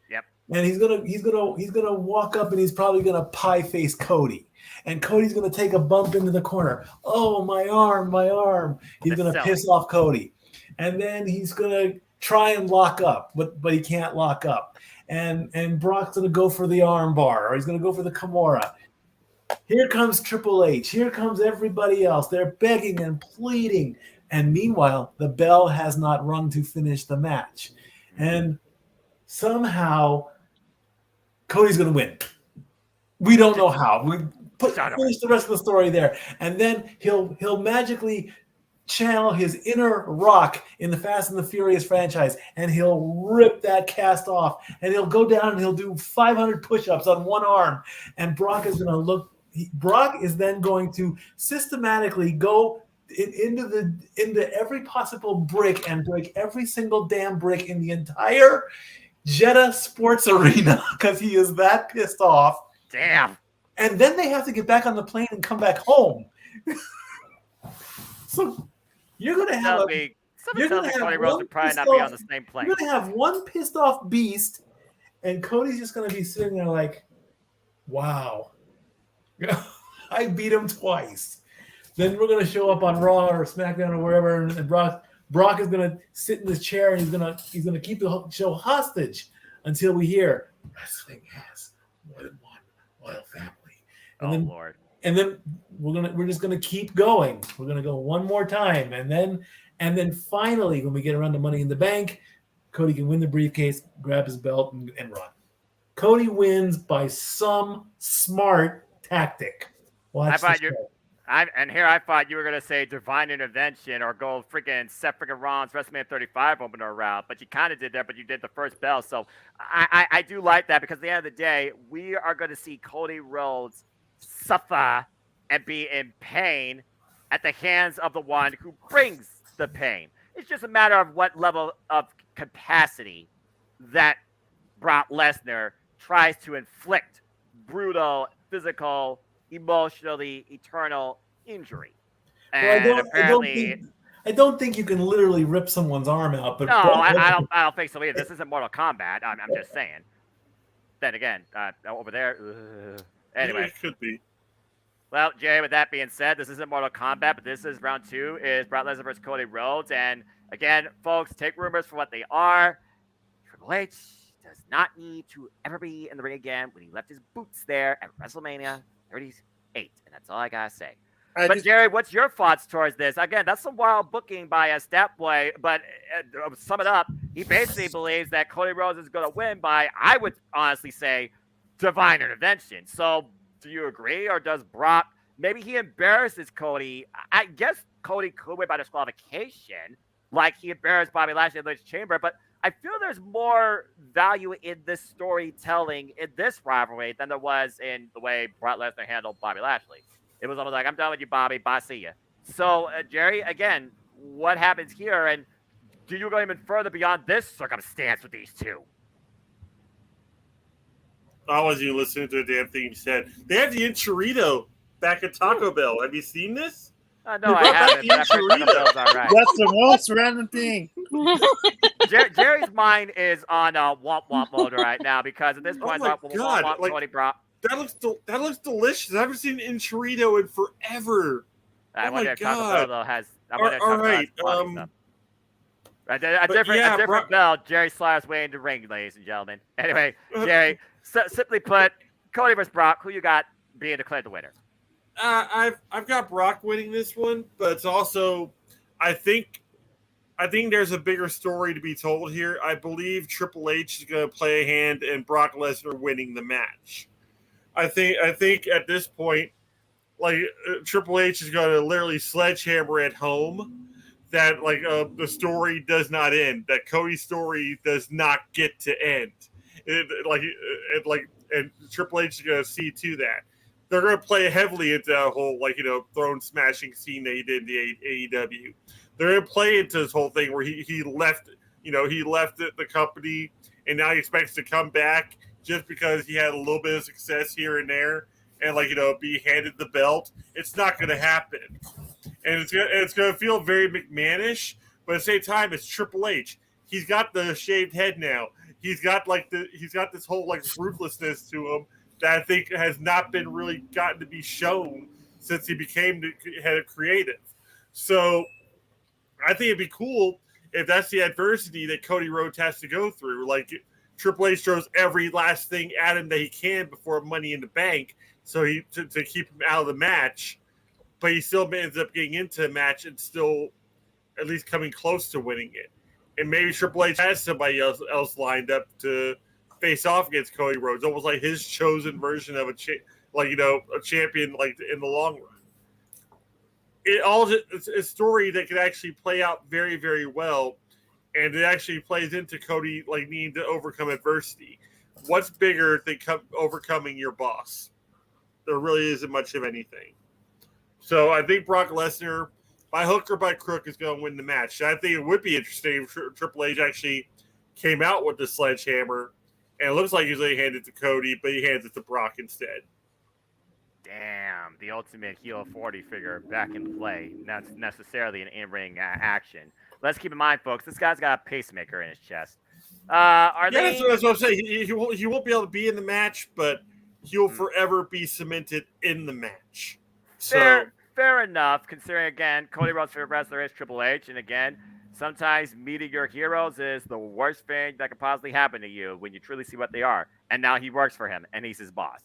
Yep. and he's gonna walk up and he's probably gonna pie face Cody. And Cody's gonna take a bump into the corner. Oh, my arm, my arm. He's gonna piss off Cody. And then he's gonna try and lock up, but he can't lock up. And Brock's gonna go for the arm bar, or he's gonna go for the Kimura. Here comes Triple H. Here comes everybody else. They're begging and pleading. And meanwhile, the bell has not rung to finish the match. And somehow Cody's going to win. We don't know how. We finish the rest of the story there. And then he'll magically channel his inner Rock in the Fast and the Furious franchise, and he'll rip that cast off. And he'll go down and he'll do 500 push-ups on one arm. And Brock is then going to systematically go into every possible brick and break every single damn brick in the entire Jeddah Sports Arena because he is that pissed off. Damn. And then they have to get back on the plane and come back home. So you're going to have Cody Rhodes would probably not be on the same plane. You're going to have one pissed off beast, and Cody's just going to be sitting there like, wow. I beat him twice. Then we're going to show up on Raw or SmackDown or wherever, and Brock is going to sit in this chair and he's going to keep the show hostage until we hear wrestling has more than one royal family. Lord! And then we're just going to keep going. We're going to go one more time, and then finally, when we get around to Money in the Bank, Cody can win the briefcase, grab his belt, and run. Cody wins by some smart tactic. I thought you were going to say Divine Intervention or go freaking Seth freaking Rollins WrestleMania 35 opener route, but you kind of did that, but you did the first bell. So I do like that because at the end of the day, we are going to see Cody Rhodes suffer and be in pain at the hands of the one who brings the pain. It's just a matter of what level of capacity that Brock Lesnar tries to inflict brutal, physical, emotionally eternal injury. And I don't think you can literally rip someone's arm out. But no, I don't think so either. This isn't Mortal Kombat. I'm just saying. Then again, over there. Anyway, it could be. Well, Jay, with that being said, this isn't Mortal Kombat, but this is round 2. Is Brock Lesnar versus Cody Rhodes. And again, folks, take rumors for what they are. Triple H does not need to ever be in the ring again when he left his boots there at WrestleMania 38, and that's all I gotta say. Jerry, what's your thoughts towards this? Again, that's some wild booking by a Stat Boy, but sum it up, he basically believes that Cody Rhodes is going to win by, I would honestly say, divine intervention. So, do you agree, or does Brock, maybe he embarrasses Cody? I guess Cody could win by disqualification, like he embarrassed Bobby Lashley in the Chamber, but I feel there's more value in this storytelling in this rivalry than there was in the way Brock Lesnar handled Bobby Lashley. It was almost like, I'm done with you, Bobby. Bye, see ya. So, Jerry, again, what happens here? And do you go even further beyond this circumstance with these two? I wasn't even listening to the damn thing you said. They have the Enchilada back at Taco Bell. Have you seen this? No, I haven't. But all right. That's the most random thing. Jerry's mind is on womp womp mode right now because at this point, Cody Brock. That looks delicious. I haven't seen Enchilada in forever. I wonder if Taco Bell though has. All right. A different bell. Jerry Slider's way into ring, ladies and gentlemen. Anyway, Jerry, simply put, Cody versus Brock. Who you got being declared the winner? I've got Brock winning this one, but it's also I think there's a bigger story to be told here. I believe Triple H is going to play a hand in Brock Lesnar winning the match. I think at this point, like Triple H is going to literally sledgehammer at home that the story does not end. That Cody's story does not get to end. And Triple H is going to see to that. They're going to play heavily into that whole throne smashing scene that he did in the AEW. They're going to play into this whole thing where he left the company and now he expects to come back just because he had a little bit of success here and there and be handed the belt. It's not going to happen, and it's going to feel very McMahonish. But at the same time, it's Triple H. He's got the shaved head now. he's got this whole like ruthlessness to him that I think has not been really gotten to be shown since he became the head of creative. So I think it'd be cool if that's the adversity that Cody Rhodes has to go through. Like Triple H throws every last thing at him that he can before Money in the Bank, so to keep him out of the match, but he still ends up getting into a match and still at least coming close to winning it. And maybe Triple H has somebody else lined up to face off against Cody Rhodes, almost like his chosen version of a champion, like in the long run. It's a story that could actually play out very, very well, and it actually plays into Cody like needing to overcome adversity. What's bigger than overcoming your boss? There really isn't much of anything. So I think Brock Lesnar, by hook or by crook, is going to win the match. I think it would be interesting if Triple H actually came out with the sledgehammer, and it looks like he's going to hand it to Cody, but he hands it to Brock instead. Damn, the ultimate heel authority figure back in play. Not necessarily an in-ring action. Let's keep in mind, folks, this guy's got a pacemaker in his chest. That's what I'm saying. He won't be able to be in the match, but he'll forever be cemented in the match. Fair enough, considering, again, Cody Rhodes' favorite wrestler is Triple H, and again, sometimes meeting your heroes is the worst thing that could possibly happen to you when you truly see what they are. And now he works for him, and he's his boss.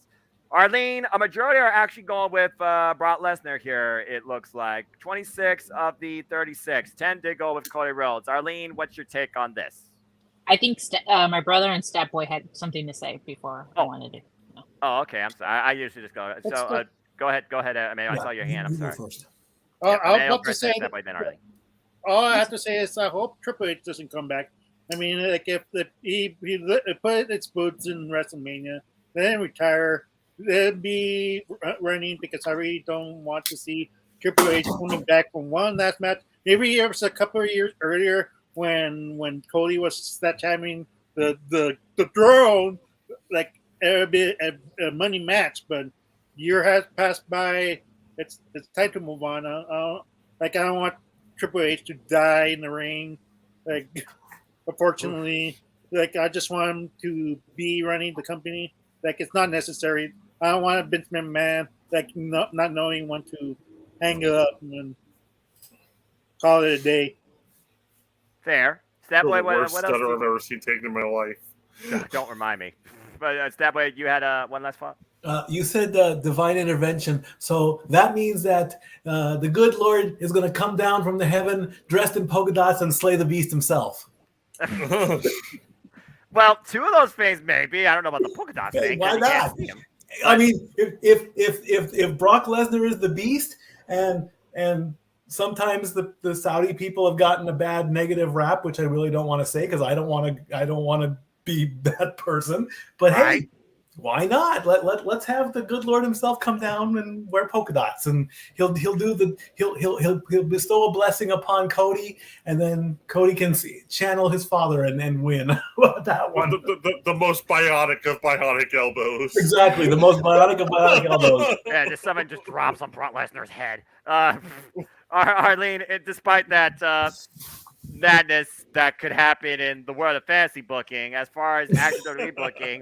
Arlene, a majority are actually going with Brock Lesnar here, it looks like. 26 of the 36. 10 did go with Cody Rhodes. Arlene, what's your take on this? I think my brother and Stat Boy had something to say before I wanted to. No. Oh, okay. I'm sorry. I usually just go. So go ahead. Go ahead. I mean, I saw your hand. I'm sorry. First. I was about to say. Stat Boy, then Arlene. All I have to say is I hope Triple H doesn't come back. I mean, like if he put its boots in WrestleMania, then retire. They'd be running because I really don't want to see Triple H coming back from one last match. Maybe it was a couple of years earlier when Cody was that having the throne, like a money match. But year has passed by. It's time to move on. I don't want Triple H to die in the ring. Like, unfortunately, like I just want him to be running the company. Like it's not necessary. I don't want a Vince McMahon like not knowing when to hang it up and call it a day. Fair. Stat Boy, what else? Worst stutter I've ever seen taken in my life. Don't remind me. But Stat Boy, you had one last thought? You said divine intervention, so that means that the good Lord is going to come down from the heaven dressed in polka dots and slay the beast himself. Well, two of those things maybe. I don't know about the polka dot thing. Why not? I mean, if Brock Lesnar is the beast, and sometimes the Saudi people have gotten a bad negative rap, which I really don't want to say because I don't want to be that person. But right. Hey, why not? Let's have the good Lord himself come down and wear polka dots, and he'll bestow a blessing upon Cody, and then Cody can channel his father and win that one. The most bionic of bionic elbows. Exactly, the most bionic of bionic elbows. Yeah, just something just drops on Brock Lesnar's head. Arlene, despite that madness that could happen in the world of fantasy booking, as far as actual rebooking,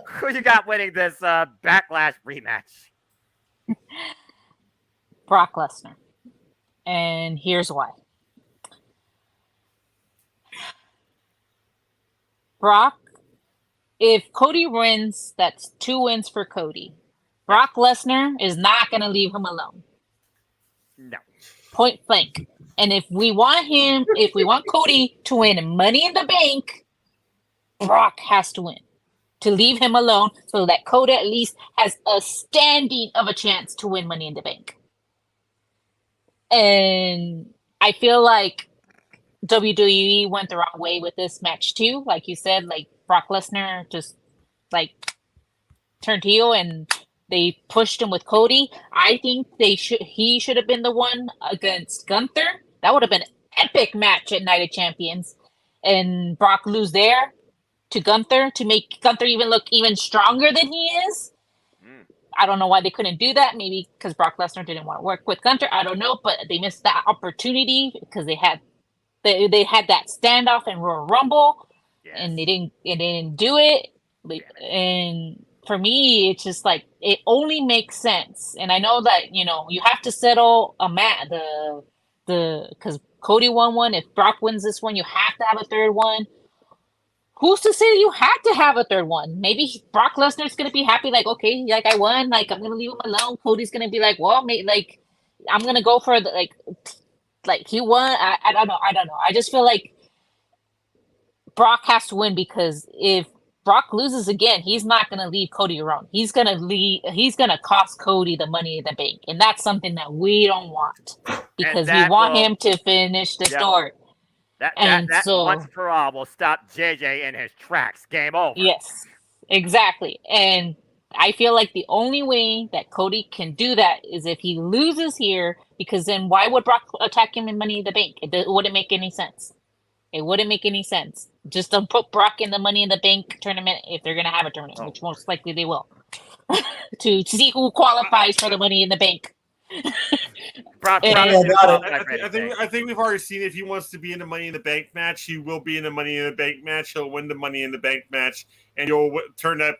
who you got winning this Backlash rematch? Brock Lesnar. And here's why. Brock, if Cody wins, that's 2 wins for Cody. Brock Lesnar is not going to leave him alone. No. Point blank. And if we want Cody to win Money in the Bank, Brock has to win. To leave him alone so that Cody at least has a standing of a chance to win Money in the Bank. And I feel like WWE went the wrong way with this match too. Like you said, like Brock Lesnar just like turned heel and they pushed him with Cody. I think he should have been the one against Gunther. That would have been an epic match at Night of Champions. And Brock lose there to Gunther to make Gunther even look even stronger than he is. I don't know why they couldn't do that. Maybe because Brock Lesnar didn't want to work with Gunther. I don't know, but they missed that opportunity because they had that standoff in Royal Rumble. and they didn't do it. Like, and for me, it's just like it only makes sense. And I know that you have to settle a because Cody won one. If Brock wins this one, you have to have a third one. Who's to say you have to have a third one? Maybe Brock Lesnar's gonna be happy, like, okay, like I won, like I'm gonna leave him alone. Cody's gonna be like, well, like I'm gonna go for the like he won. I don't know. I just feel like Brock has to win, because if Brock loses again, he's not gonna leave Cody alone. He's gonna cost Cody the Money in the Bank, and that's something that we don't want, because we want him to finish the story. That once for all will stop JJ in his tracks. Game over. Yes, exactly. And I feel like the only way that Cody can do that is if he loses here, because then why would Brock attack him in Money in the Bank? It wouldn't make any sense. It wouldn't make any sense. Just to put Brock in the Money in the Bank tournament, if they're going to have a tournament, which most likely they will, to see who qualifies for the Money in the Bank. I think we've already seen if he wants to be in the Money in the Bank match, he will be in the Money in the Bank match. He'll win the Money in the Bank match, and you'll turn it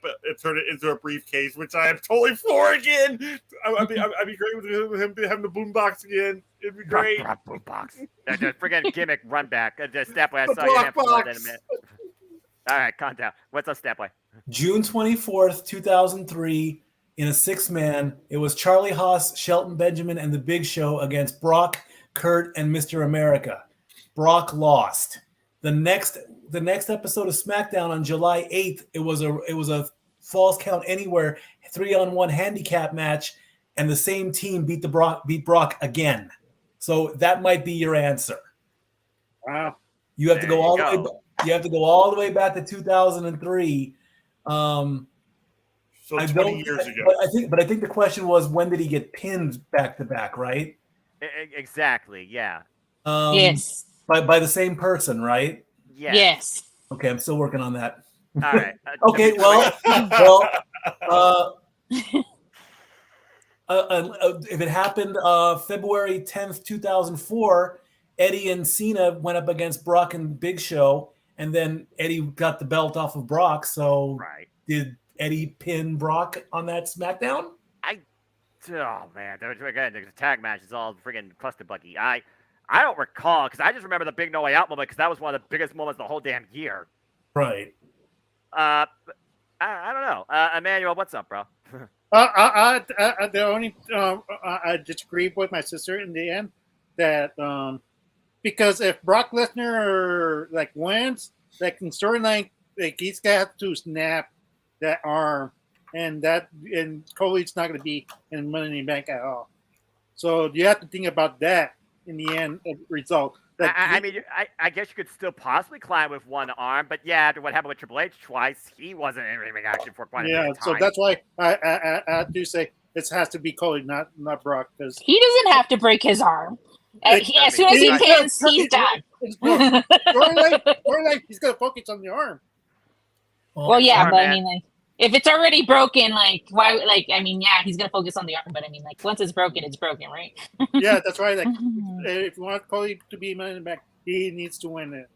into a briefcase, which I am totally for again. I'd be great with him having the boombox again. It'd be great. Boombox. Just friggin' gimmick run back. Just Stepway, I saw you have fun in a minute. All right, calm down. What's up, Stepway? June 24th, 2003. In a 6-man, it was Charlie Haas, Shelton Benjamin, and The Big Show against Brock, Kurt, and Mr. America. Brock lost. The next episode of SmackDown on July 8th, it was a Falls Count Anywhere 3-on-1 handicap match, and the same team beat Brock again. So that might be your answer. Wow. You have to go all the way back to 2003. So 20 years ago. But I think the question was, when did he get pinned back to back, right? Exactly, yeah. Yes. By the same person, right? Yes. Okay, I'm still working on that. All right. Okay, if it happened February 10th, 2004, Eddie and Cena went up against Brock and Big Show, and then Eddie got the belt off of Brock. So did Eddie pin Brock on that SmackDown? Oh man, the tag match is all freaking cluster buggy. I don't recall, because I just remember the big No Way Out moment, because that was one of the biggest moments of the whole damn year. Right. I don't know. Emmanuel, what's up, bro? I disagree with my sister in the end that because if Brock Lesnar wins, in storyline, he's got to snap that arm, and Cody's not going to be in Money in the Bank at all. So you have to think about that in the end result. I guess you could still possibly climb with one arm, but yeah, after what happened with Triple H twice, he wasn't in ring action for quite a bit of time. So that's why I do say it has to be Cody, not Brock, because he doesn't have to break his arm. As soon as he pins, he's done. He's got to focus on the arm. Well, yeah, but I mean, if it's already broken, why? He's gonna focus on the arm, but I mean, once it's broken, right? Yeah, that's right. If you want Cody to be Money in the Bank, he needs to win it.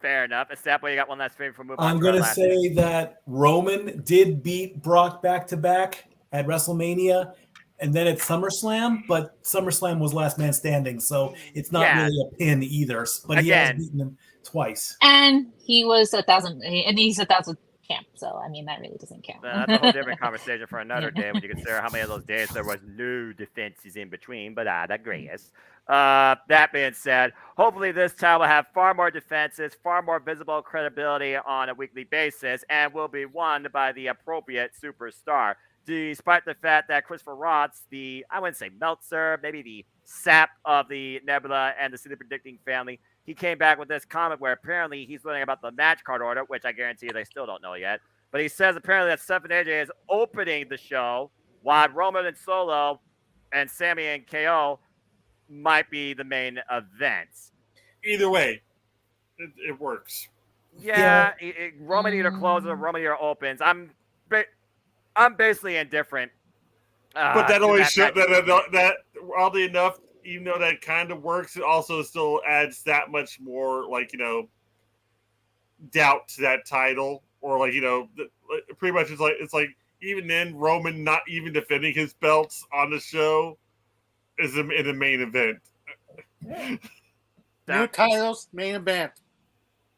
Fair enough. And Stepway, you got one last favor for moving. I'm gonna say that Roman did beat Brock back to back at WrestleMania, and then at SummerSlam, but SummerSlam was last man standing, so it's not really a pin either. But he has beaten him twice, and he was 1,000, and he's 1,000 champ. So I mean, that really doesn't count. That's a whole different conversation for another day when you consider how many of those days there was no defenses in between. But I digress. That being said, hopefully this time we'll have far more defenses, far more visible credibility on a weekly basis, and will be won by the appropriate superstar. Despite the fact that Christopher Ross, I wouldn't say Meltzer, maybe the sap of the Nebula and the City Predicting family, he came back with this comment where apparently he's learning about the match card order, which I guarantee you they still don't know yet. But he says apparently that Seth and AJ is opening the show, while Roman and Solo and Sammy and KO might be the main events. Either way, it works. Yeah. Roman either closes or Roman either opens. I'm basically indifferent. But that always shows that oddly enough, even though that kind of works, it also still adds that much more, doubt to that title, or like pretty much it's like even then Roman not even defending his belts on the show is in the main event. New titles, main event.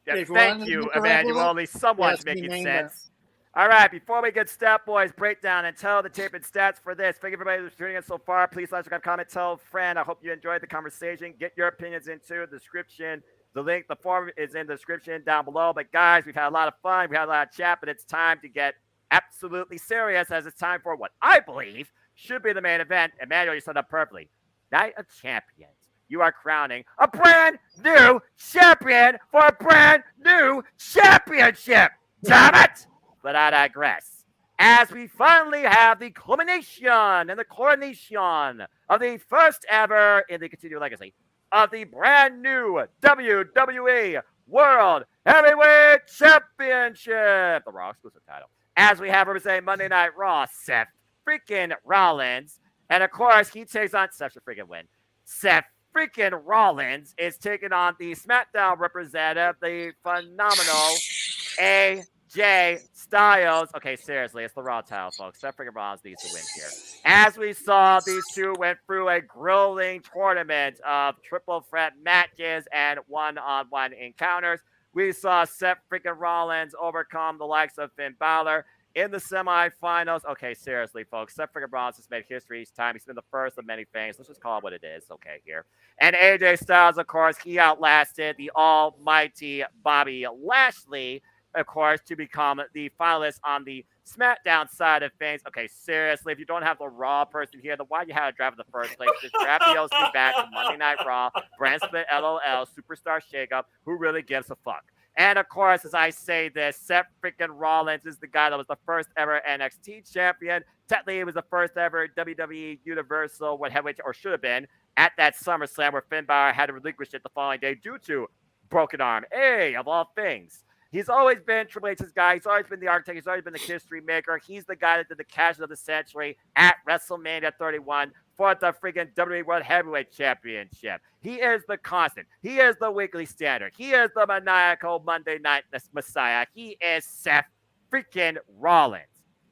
Yeah, If you thank want to you, look around Emmanuel. below, Only somewhat yes, making main sense. All right, before we get Stat Boys breakdown and tell the tape and stats for this, thank everybody who's tuning in so far. Please like, subscribe, comment, tell a friend. I hope you enjoyed the conversation. Get your opinions into the description. The link, the form is in the description down below. But guys, we've had a lot of fun. We had a lot of chat, but it's time to get absolutely serious as it's time for what I believe should be the main event. Emmanuel, you said that perfectly. Night of Champions. You are crowning a brand new champion for a brand new championship. Damn it! But I digress. As we finally have the culmination and the coronation of the first ever in the continued legacy of the brand new WWE World Heavyweight Championship, the Raw exclusive title. As we have representing Monday Night Raw, Seth freaking Rollins. And of course, he takes on Seth should freaking win. Seth freaking Rollins is taking on the SmackDown representative, the phenomenal AJ Styles. Okay, seriously, it's the Raw title, folks. Seth freaking Rollins needs to win here. As we saw, these two went through a grueling tournament of triple threat matches and one-on-one encounters. We saw Seth freaking Rollins overcome the likes of Finn Balor in the semifinals. Okay, seriously, folks. Seth freaking Rollins has made history each time. He's been the first of many things. Let's just call it what it is. Okay, here. And AJ Styles, of course, he outlasted the almighty Bobby Lashley, of course, to become the finalist on the SmackDown side of things. Okay, seriously, if you don't have the Raw person here, then why do you have a draft in the first place? Just draft the OC back to Monday Night Raw, brand split LOL, superstar shakeup. Who really gives a fuck? And of course, as I say this, Seth freaking Rollins is the guy that was the first ever NXT champion. Technically, it was the first ever WWE Universal heavyweight, or should have been, at that SummerSlam where Finn Balor had to relinquish it the following day due to broken arm. Hey, of all things. He's always been Triple H's guy. He's always been the architect. He's always been the history maker. He's the guy that did the cash of the century at WrestleMania 31 for the freaking WWE World Heavyweight Championship. He is the constant. He is the weekly standard. He is the maniacal Monday Night Messiah. He is Seth freaking Rollins.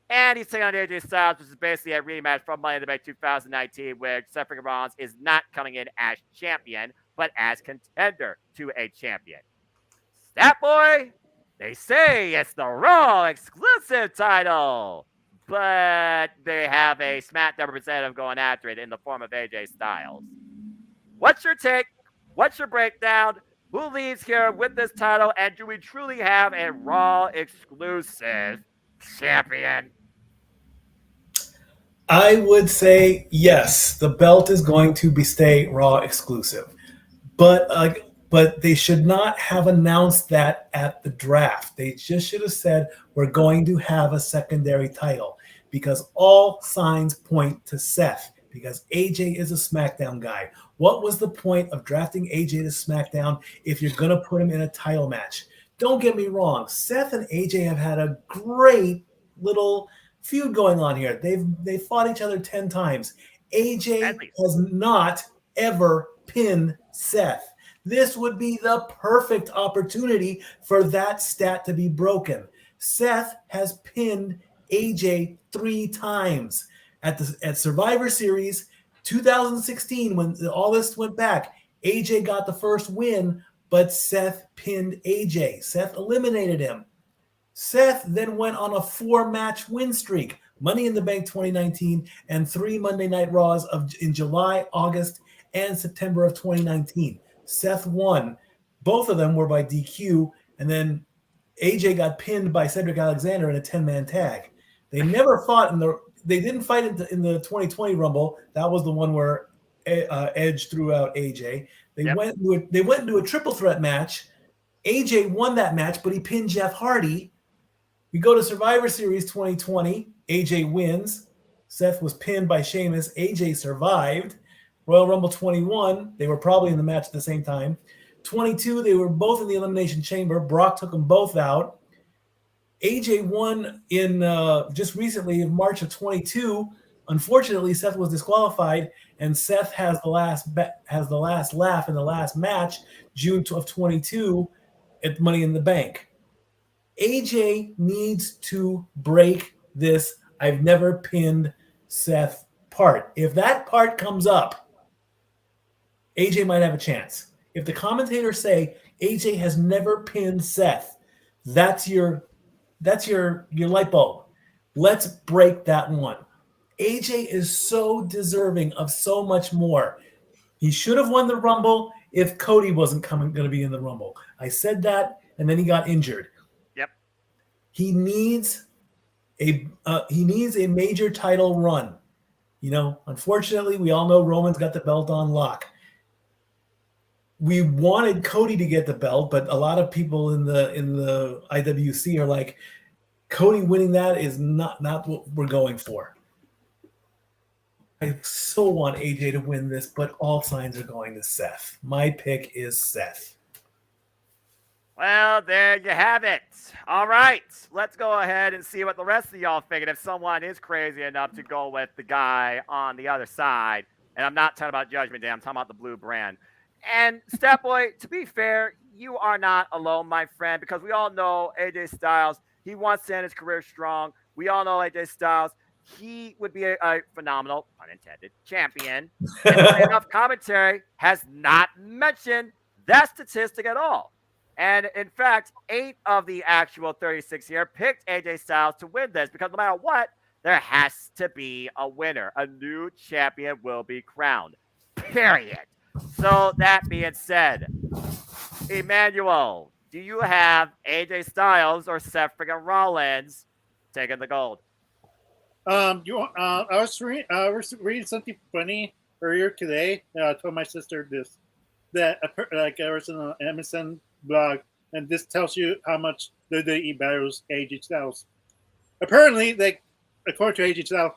And he's taking on AJ Styles, which is basically a rematch from Money in the Bank 2019, where Seth freaking Rollins is not coming in as champion, but as contender to a champion. That boy, they say it's the Raw exclusive title, but they have a SmackDown representative going after it in the form of AJ Styles. What's your take? What's your breakdown? Who leaves here with this title? And do we truly have a Raw exclusive champion? I would say yes. The belt is going to stay Raw exclusive, but they should not have announced that at the draft. They just should have said we're going to have a secondary title, because all signs point to Seth, because AJ is a SmackDown guy. What was the point of drafting AJ to SmackDown if you're going to put him in a title match? Don't get me wrong. Seth and AJ have had a great little feud going on here. They've fought each other 10 times. AJ has not ever pinned Seth. This would be the perfect opportunity for that stat to be broken. Seth has pinned AJ 3 times. At Survivor Series 2016, when all this went back, AJ got the first win, but Seth pinned AJ. Seth eliminated him. Seth then went on a 4-match win streak, Money in the Bank 2019, and 3 Monday Night Raws in July, August, and September of 2019. Seth won. Both of them were by DQ, and then AJ got pinned by Cedric Alexander in a 10-man tag. They never fought they didn't fight in the 2020 Rumble. That was the one where Edge threw out AJ. They went into a triple threat match. AJ won that match, but he pinned Jeff Hardy. We go to Survivor Series 2020. AJ wins. Seth was pinned by Sheamus. AJ survived. Royal Rumble 21, they were probably in the match at the same time. 22, they were both in the Elimination Chamber. Brock took them both out. AJ won in just recently in March of 22. Unfortunately, Seth was disqualified, and Seth has the last laugh in the last match, June of 22, at Money in the Bank. AJ needs to break this I've never pinned Seth part. If that part comes up, AJ might have a chance. If the commentators say AJ has never pinned Seth, that's your light bulb. Let's break that one. AJ is so deserving of so much more. He should have won the Rumble if Cody wasn't going to be in the Rumble. I said that, and then he got injured. Yep. He needs a major title run. Unfortunately, we all know Roman's got the belt on lock. We wanted Cody to get the belt, but a lot of people in the IWC are like, Cody winning that is not what we're going for. I so want AJ to win this, but all signs are going to Seth. My pick is Seth. Well, there you have it. All right, let's go ahead and see what the rest of y'all figured. If someone is crazy enough to go with the guy on the other side, and I'm not talking about Judgment Day, I'm talking about the blue brand. And Stat Boy, to be fair, you are not alone, my friend, because we all know AJ Styles. He wants to end his career strong. We all know AJ Styles. He would be a phenomenal, unintended, champion. And enough commentary has not mentioned that statistic at all. And in fact, 8 of the actual 36 here picked AJ Styles to win this because no matter what, there has to be a winner. A new champion will be crowned. Period. So that being said, Emmanuel, do you have AJ Styles or Seth freaking Rollins taking the gold? I was reading something funny earlier today. I told my sister this, that I was in an MSN blog, and this tells you how much the WWE battles AJ Styles. Apparently, according to AJ Styles,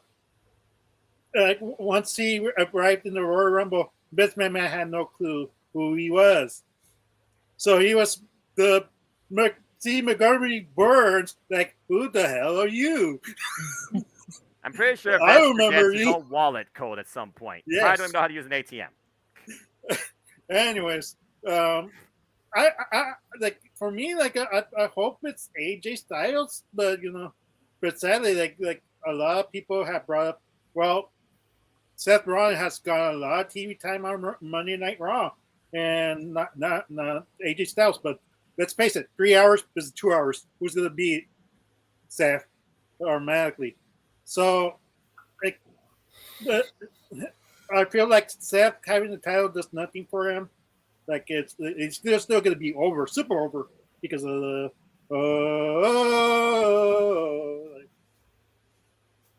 once he arrived in the Royal Rumble, Vince McMahon had no clue who he was. So he was Montgomery Burns, like, who the hell are you? I'm pretty sure I Vince remember forgets his own wallet code at some point. Yes. I don't even know how to use an ATM. Anyways, I for me, I hope it's AJ Styles, but but sadly, like a lot of people have brought up, well, Seth Rollins has got a lot of TV time on Monday Night Raw, and not AJ Styles. But let's face it, 3 hours is 2 hours. Who's gonna beat Seth automatically? So, I feel like Seth having the title does nothing for him. Like it's still going to be over, super over, because of the.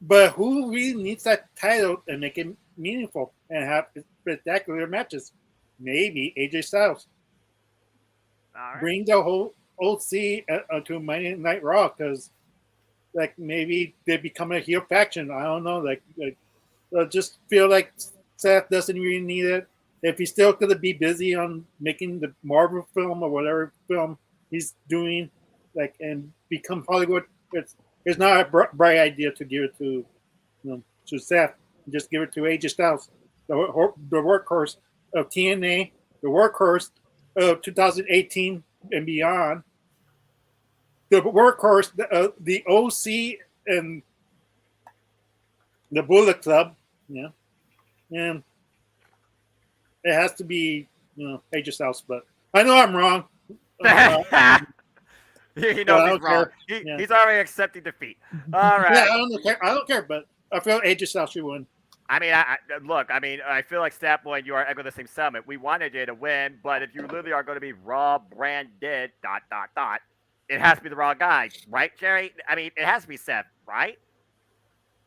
But who really needs that title and make it meaningful and have spectacular matches? Maybe AJ Styles. All right. Bring the whole OC to Monday Night Raw, because maybe they become a heel faction. I don't know. I just feel like Seth doesn't really need it. If he's still going to be busy on making the Marvel film or whatever film he's doing, and become Hollywood, it's not a bright idea to give it to Seth. Just give it to AJ Styles, the workhorse of TNA, the workhorse of 2018 and beyond, the workhorse, the OC and the Bullet Club, and it has to be, AJ Styles. But I know I'm wrong. He knows he's wrong. He's already accepting defeat. All right. Yeah, I don't care, but I feel AJ Styles should win. I mean, I feel like Statboy and you are echoing the same sentiment. We want AJ to win, but if you literally are going to be Raw branded ... it has to be the Raw guy, right, Jerry? I mean, it has to be Seth, right?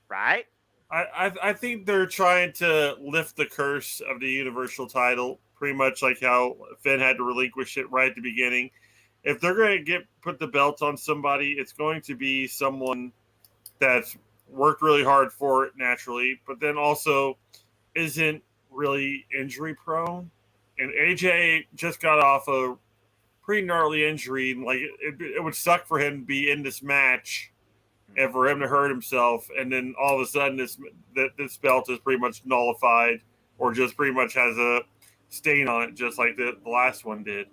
Right? I think they're trying to lift the curse of the Universal title, pretty much like how Finn had to relinquish it right at the beginning. If they're going to put the belt on somebody, it's going to be someone that's worked really hard for it naturally, but then also isn't really injury prone. And AJ just got off a pretty gnarly injury. Like it would suck for him to be in this match and for him to hurt himself, and then all of a sudden this belt is pretty much nullified or just pretty much has a stain on it, just like the last one did.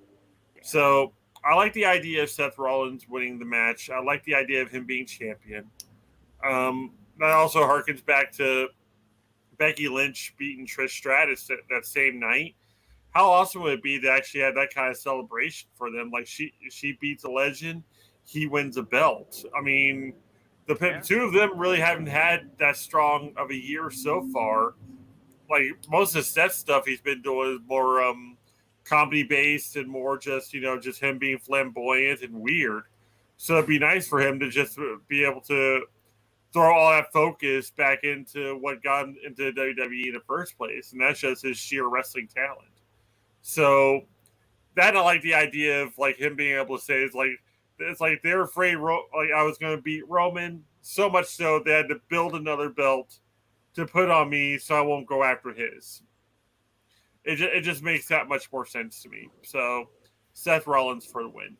So I like the idea of Seth Rollins winning the match. I like the idea of him being champion. That also harkens back to Becky Lynch beating Trish Stratus that same night. How awesome would it be to actually have that kind of celebration for them? Like she beats a legend, he wins a belt. I mean, the two of them really haven't had that strong of a year so far. Like most of Seth's stuff he's been doing is more comedy based and more just just him being flamboyant and weird. So it'd be nice for him to just be able to throw all that focus back into what got him into WWE in the first place, and that's just his sheer wrestling talent. So that I like the idea of like him being able to say it's like they're afraid like I was going to beat Roman, so much so they had to build another belt to put on me so I won't go after his. It just makes that much more sense to me. So Seth Rollins for the win.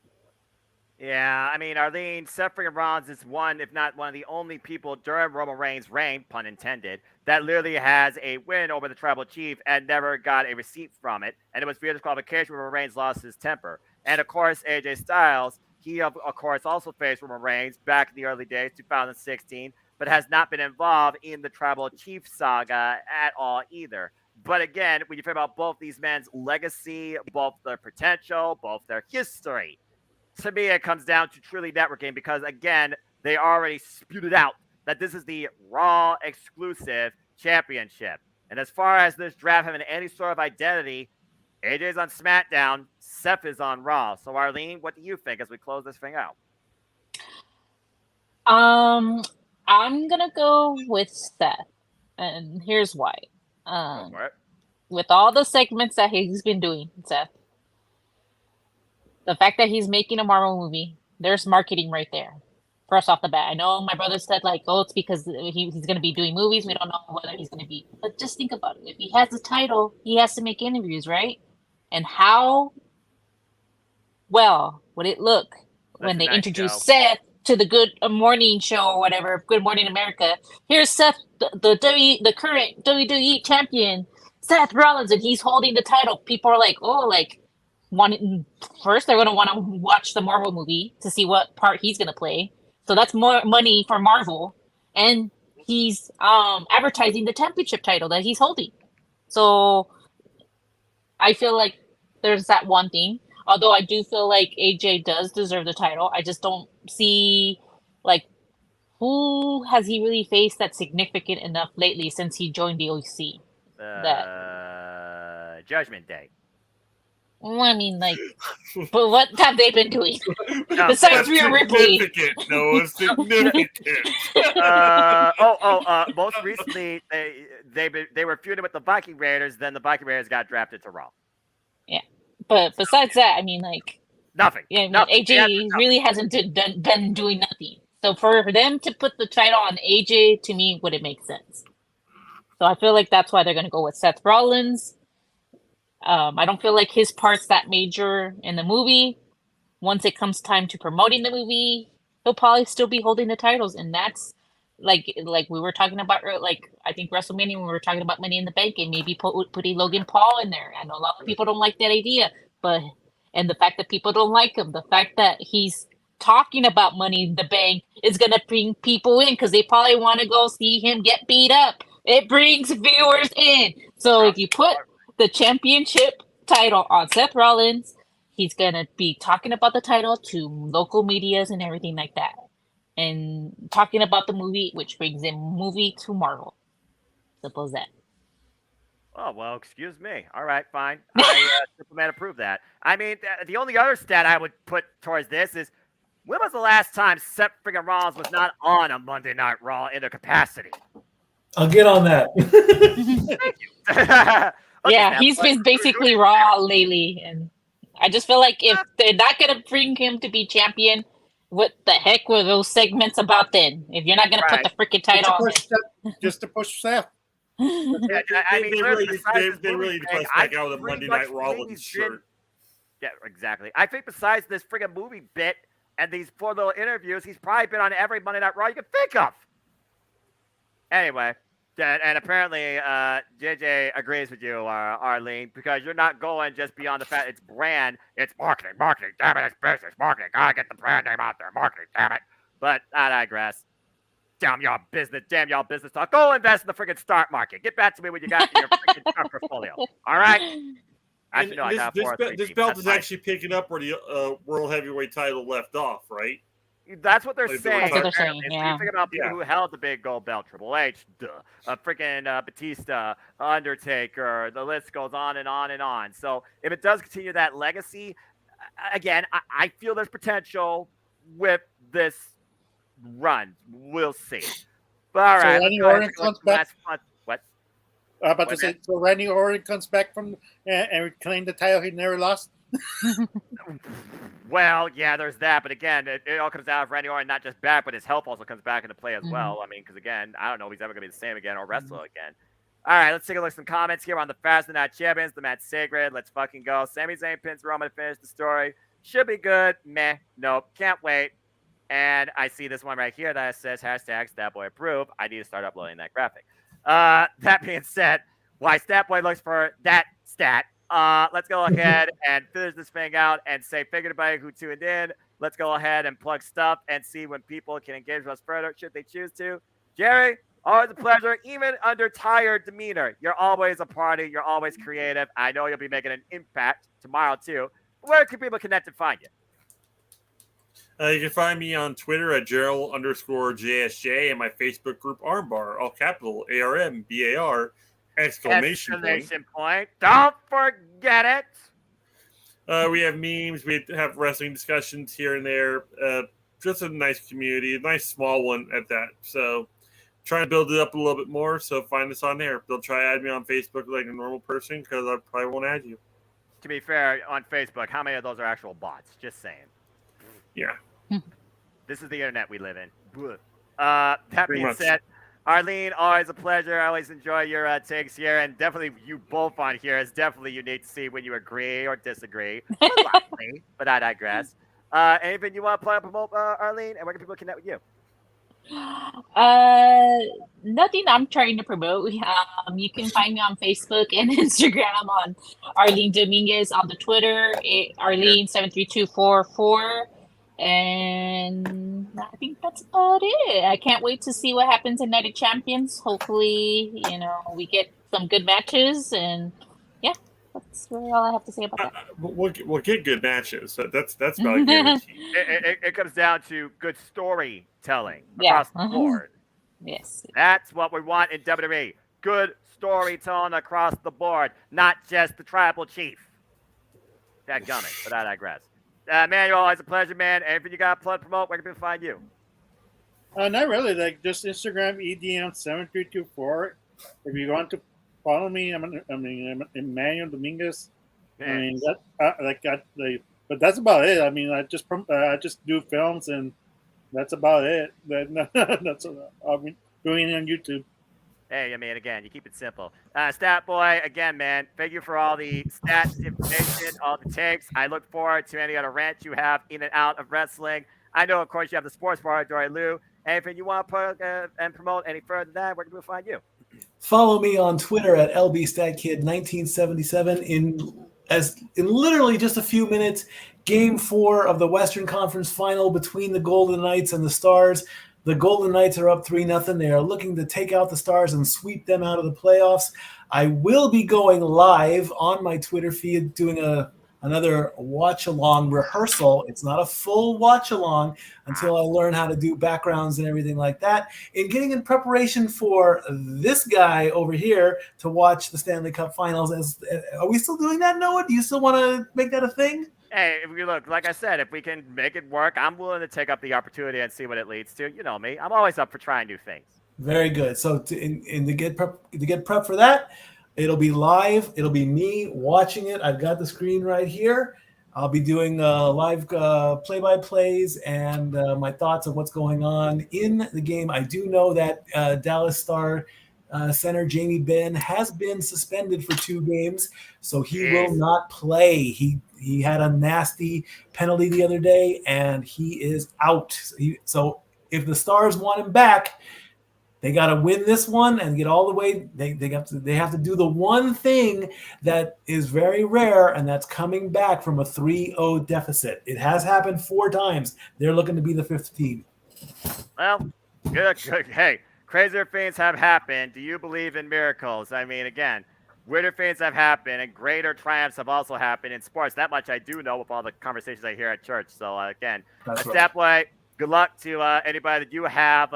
Yeah, I mean, Arlene, Seth freaking Rollins is one, if not one of the only people during Roman Reigns' reign, pun intended, that literally has a win over the Tribal Chief and never got a receipt from it. And it was via disqualification where Roman Reigns lost his temper. And of course, AJ Styles, he of course also faced Roman Reigns back in the early days, 2016, but has not been involved in the Tribal Chief saga at all either. But again, when you think about both these men's legacy, both their potential, both their history, to me, it comes down to truly networking because, again, they already spewed out that this is the Raw exclusive championship. And as far as this draft having any sort of identity, AJ's on SmackDown, Seth is on Raw. So, Arlene, what do you think as we close this thing out? I'm gonna go with Seth, and here's why. Go for it. With all the segments that he's been doing, Seth, the fact that he's making a Marvel movie, there's marketing right there. First off the bat, I know my brother said like, oh, it's because he's going to be doing movies. We don't know whether he's going to be. But just think about it. If he has the title, he has to make interviews, right? And how well would it look when they introduce Seth to the Good Morning Show or whatever, Good Morning America? Here's Seth, the current WWE champion, Seth Rollins, and he's holding the title. People are like, oh, like. First, they're going to want to watch the Marvel movie to see what part he's going to play. So that's more money for Marvel. And he's advertising the championship title that he's holding. So I feel like there's that one thing. Although I do feel like AJ does deserve the title. I just don't see, like, who has he really faced that's significant enough lately since he joined the OC? Judgment Day. Well, I mean, like, but what have they been doing besides Rhea Ripley? No, significant. Most recently they were feuding with the Viking Raiders. Then the Viking Raiders got drafted to Raw. Yeah, but besides that, I mean, like nothing. Yeah, I mean, AJ really hasn't been doing nothing. So for them to put the title on AJ, to me, would it make sense? So I feel like that's why they're going to go with Seth Rollins. I don't feel like his part's that major in the movie. Once it comes time to promoting the movie, he'll probably still be holding the titles, and that's like we were talking about, like I think WrestleMania when we were talking about Money in the Bank, and maybe putting Logan Paul in there. I know a lot of people don't like that idea, and the fact that people don't like him, the fact that he's talking about Money in the Bank is gonna bring people in because they probably want to go see him get beat up. It brings viewers in. So if you put the championship title on Seth Rollins, he's gonna be talking about the title to local medias and everything like that, and talking about the movie, which brings in movie to Marvel. Simple as that. Oh, well, excuse me. All right, fine. I Superman approve that. I mean, the only other stat I would put towards this is, when was the last time Seth freaking Rollins was not on a Monday Night Raw in a capacity? I'll get on that. Thank you. Yeah, he's been basically Raw lately, and I just feel like if they're not gonna bring him to be champion, what the heck were those segments about then? If you're not gonna put the freaking title on it, just to push Seth. Yeah, I mean, they really need to bust back out with a Monday Night Rollins shirt. Yeah, exactly. I think besides this friggin' movie bit and these 4 little interviews, he's probably been on every Monday Night Raw you can think of. Anyway, And apparently, JJ agrees with you, Arlene, because you're not going just beyond the fact it's brand, it's marketing. Damn it, it's business marketing. Gotta get the brand name out there, marketing. Damn it. But I digress. Damn y'all business talk. Go invest in the freaking stock market. Get back to me when you got your freaking stock portfolio. All right. Actually, no, I got this belt is actually picking up where the world heavyweight title left off, right? That's what they're Like, saying. That's what they're saying, So yeah. you think about people who held the big gold belt, Triple H, freaking Batista, Undertaker, the list goes on and on and on. So if it does continue that legacy, again, I feel there's potential with this run. We'll see. But all So right. Randy Orton comes back. What? I'm about to What, say, man? so Randy Orton comes back from and claim the title he never lost. Well, yeah, there's that. But again, it all comes down to Randy Orton not just back, but his health also comes back into play as well. I mean, because again, I don't know if he's ever going to be the same again or wrestle again. All right, let's take a look at some comments here on the Fast Night Champions, the match sacred. Let's fucking go. Sami Zayn pins Roman to finish the story. Should be good. Meh. Nope. Can't wait. And I see this one right here that says hashtag Statboy approve. I need to start uploading that graphic. That being said, why Statboy looks for that stat. Let's go ahead and finish this thing out and say thank you to everybody who tuned in. Let's go ahead and plug stuff and see when people can engage with us further, should they choose to. Jerry, always a pleasure, even under tired demeanor. You're always a party. You're always creative. I know you'll be making an impact tomorrow, too. Where can people connect and find you? You can find me on Twitter at Gerald_JSJ and my Facebook group Armbar, all capital ARMBAR, exclamation point. Don't forget it. We have memes. We have wrestling discussions here and there. Just a nice community, a nice small one at that. So trying to build it up a little bit more. So find us on there. They'll try to add me on Facebook like a normal person because I probably won't add you. To be fair, on Facebook, how many of those are actual bots? Just saying. Yeah. This is the internet we live in. That Pretty being much. said, Arlene, always a pleasure. I always enjoy your takes here, and definitely you both on here is definitely unique to see when you agree or disagree. Likely, but I digress. Anything you want to play and promote, Arlene, and where can people connect with you? Nothing I'm trying to promote. You can find me on Facebook and Instagram on Arlene Dominguez, on the Twitter, Arlene73244. And I think that's about it. I can't wait to see what happens in Night of Champions. Hopefully, we get some good matches, and yeah, that's really all I have to say about that. We'll get good matches. So that's about guaranteed. It comes down to good storytelling Yeah. across the board. Yes. That's what we want in WWE. Good storytelling across the board, not just the tribal chief. That gummit, but I digress. Manuel, always a pleasure, man. Anything you got to plug, promote, where can people find you? Not really. Like just Instagram EDM7324. If you want to follow me, I'm Emmanuel Dominguez. I mean but that's about it. I mean, I just do films, and that's about it. That's what I'll be doing on YouTube. Hey, I mean, again, you keep it simple. Stat Boy, again, man, thank you for all the stats, information, all the takes. I look forward to any other rants you have in and out of wrestling. I know, of course, you have the sports bar, Dory Lou. Anything you want to plug and promote any further than that, where can people find you? Follow me on Twitter at LBStatKid1977. In literally just a few minutes, Game 4 of the Western Conference Final between the Golden Knights and the Stars. The Golden Knights are up 3-0. They are looking to take out the Stars and sweep them out of the playoffs. I will be going live on my Twitter feed doing another watch-along rehearsal. It's not a full watch-along until I learn how to do backgrounds and everything like that. In getting in preparation for this guy over here to watch the Stanley Cup Finals. Are we still doing that, Noah? Do you still want to make that a thing? Hey, if we look, like I said, if we can make it work, I'm willing to take up the opportunity and see what it leads to. You know me. I'm always up for trying new things. Very good. So to get prep for that, it'll be live. It'll be me watching it. I've got the screen right here. I'll be doing live play-by-plays and my thoughts of what's going on in the game. I do know that Dallas Star center Jamie Benn has been suspended for 2 games, so he will not play. He had a nasty penalty the other day, and he is out. So if the Stars want him back, They got to win this one and get all the way. They have to do the one thing that is very rare, and that's coming back from a 3-0 deficit. It has happened 4 times. They're looking to be the 5th team. Well, good. Hey, crazier things have happened. Do you believe in miracles? I mean, again, weirder things have happened, and greater triumphs have also happened in sports. That much I do know with all the conversations I hear at church. So, again, that way, good luck to anybody that you have,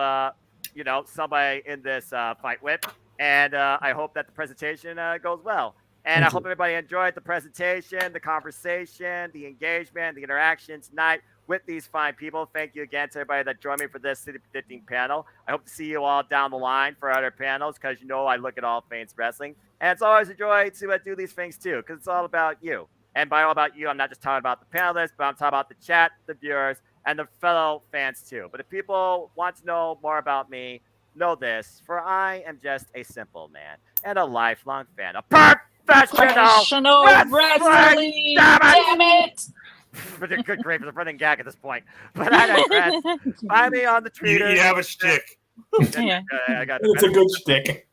somebody in this fight with. And I hope that the presentation goes well. And I hope everybody enjoyed the presentation, the conversation, the engagement, the interaction tonight with these fine people. Thank you again to everybody that joined me for this City Predicting panel. I hope to see you all down the line for other panels because I look at all things wrestling. And it's always a joy to do these things too because it's all about you. And by all about you, I'm not just talking about the panelists, but I'm talking about the chat, the viewers, and the fellow fans too. But if people want to know more about me, know this, for I am just a simple man and a lifelong fan of professional wrestling. Damn it! Good grief, it's a running gag at this point. But I digress. Find me on the Twitter. You have a shtick. It's a good shtick.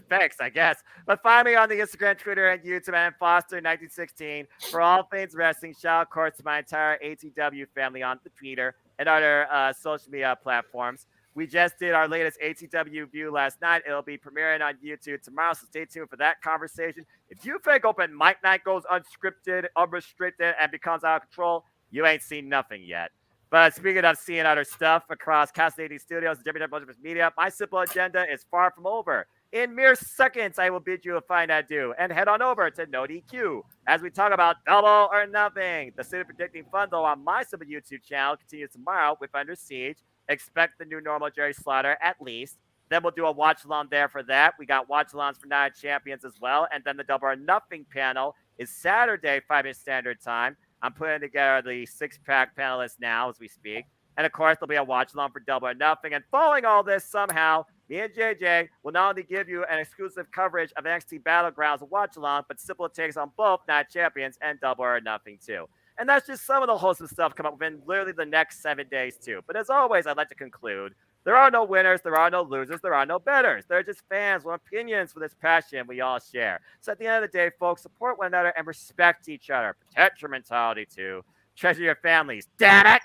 Thanks, I guess. But find me on the Instagram, Twitter, and YouTube, and Foster1916 for all things wrestling. Shout out, of course, to my entire ATW family on the Twitter and other social media platforms. We just did our latest ATW view last night. It'll be premiering on YouTube tomorrow, so stay tuned for that conversation. If you think Open Mic Night goes unscripted, unrestricted, and becomes out of control, you ain't seen nothing yet. But speaking of seeing other stuff across Cascading Studios and WW Multiverse Media, my simple agenda is far from over. In mere seconds, I will bid you a fine adieu and head on over to No DQ as we talk about Double or Nothing. The City Predicting Fun, though, on my simple YouTube channel continues tomorrow with Under Siege. Expect the new normal Jerry Slaughter at least. Then we'll do a watch along there for that. We got watch alongs for Night Champions as well. And then the Double or Nothing panel is Saturday, 5 Eastern Standard Time. I'm putting together the 6-pack panelists now as we speak. And of course, there'll be a watch along for Double or Nothing. And following all this, somehow, me and JJ will not only give you an exclusive coverage of NXT Battlegrounds watch along, but simple takes on both Night Champions and Double or Nothing too. And that's just some of the wholesome stuff come up within literally the next 7 days too. But as always, I'd like to conclude, there are no winners, there are no losers, there are no betters. There are just fans with opinions for this passion we all share. So at the end of the day, folks, support one another and respect each other. Protect your mentality too. Treasure your families. Damn it!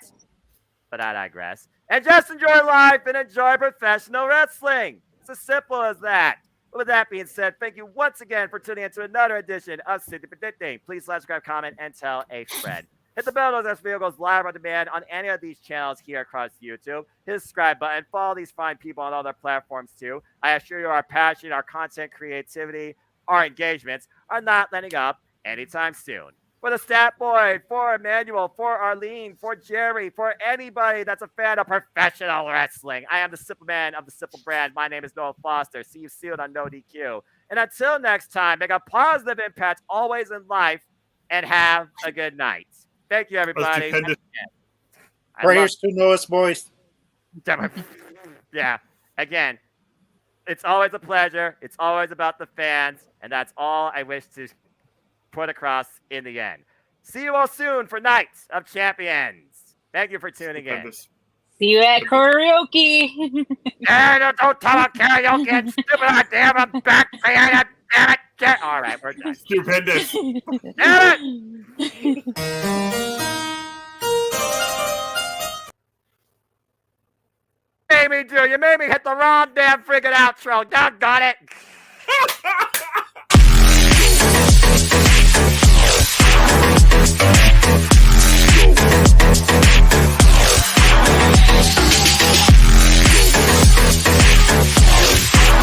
But I digress. And just enjoy life and enjoy professional wrestling. It's as simple as that. But with that being said, thank you once again for tuning in to another edition of City Predicting. Please subscribe, comment, and tell a friend. Hit the bell as this video goes live on demand on any of these channels here across YouTube. Hit the subscribe button. Follow these fine people on other platforms too. I assure you our passion, our content creativity, our engagements are not letting up anytime soon. For the Stat Boy, for Emmanuel, for Arlene, for Jerry, for anybody that's a fan of professional wrestling, I am the Simple Man of the Simple Brand. My name is Noah Foster. See you soon on No DQ. And until next time, make a positive impact always in life and have a good night. Thank you, everybody. Prayers to Noah's boys. Yeah. Again, it's always a pleasure. It's always about the fans. And that's all I wish to put across in the end. See you all soon for Night of Champions. Thank you for tuning in. See you at karaoke. Don't talk about karaoke and stupid idea. I'm back. Damn it. All right, we're done. Stupendous. Damn it. You made me hit the wrong damn friggin' outro. Doggone it.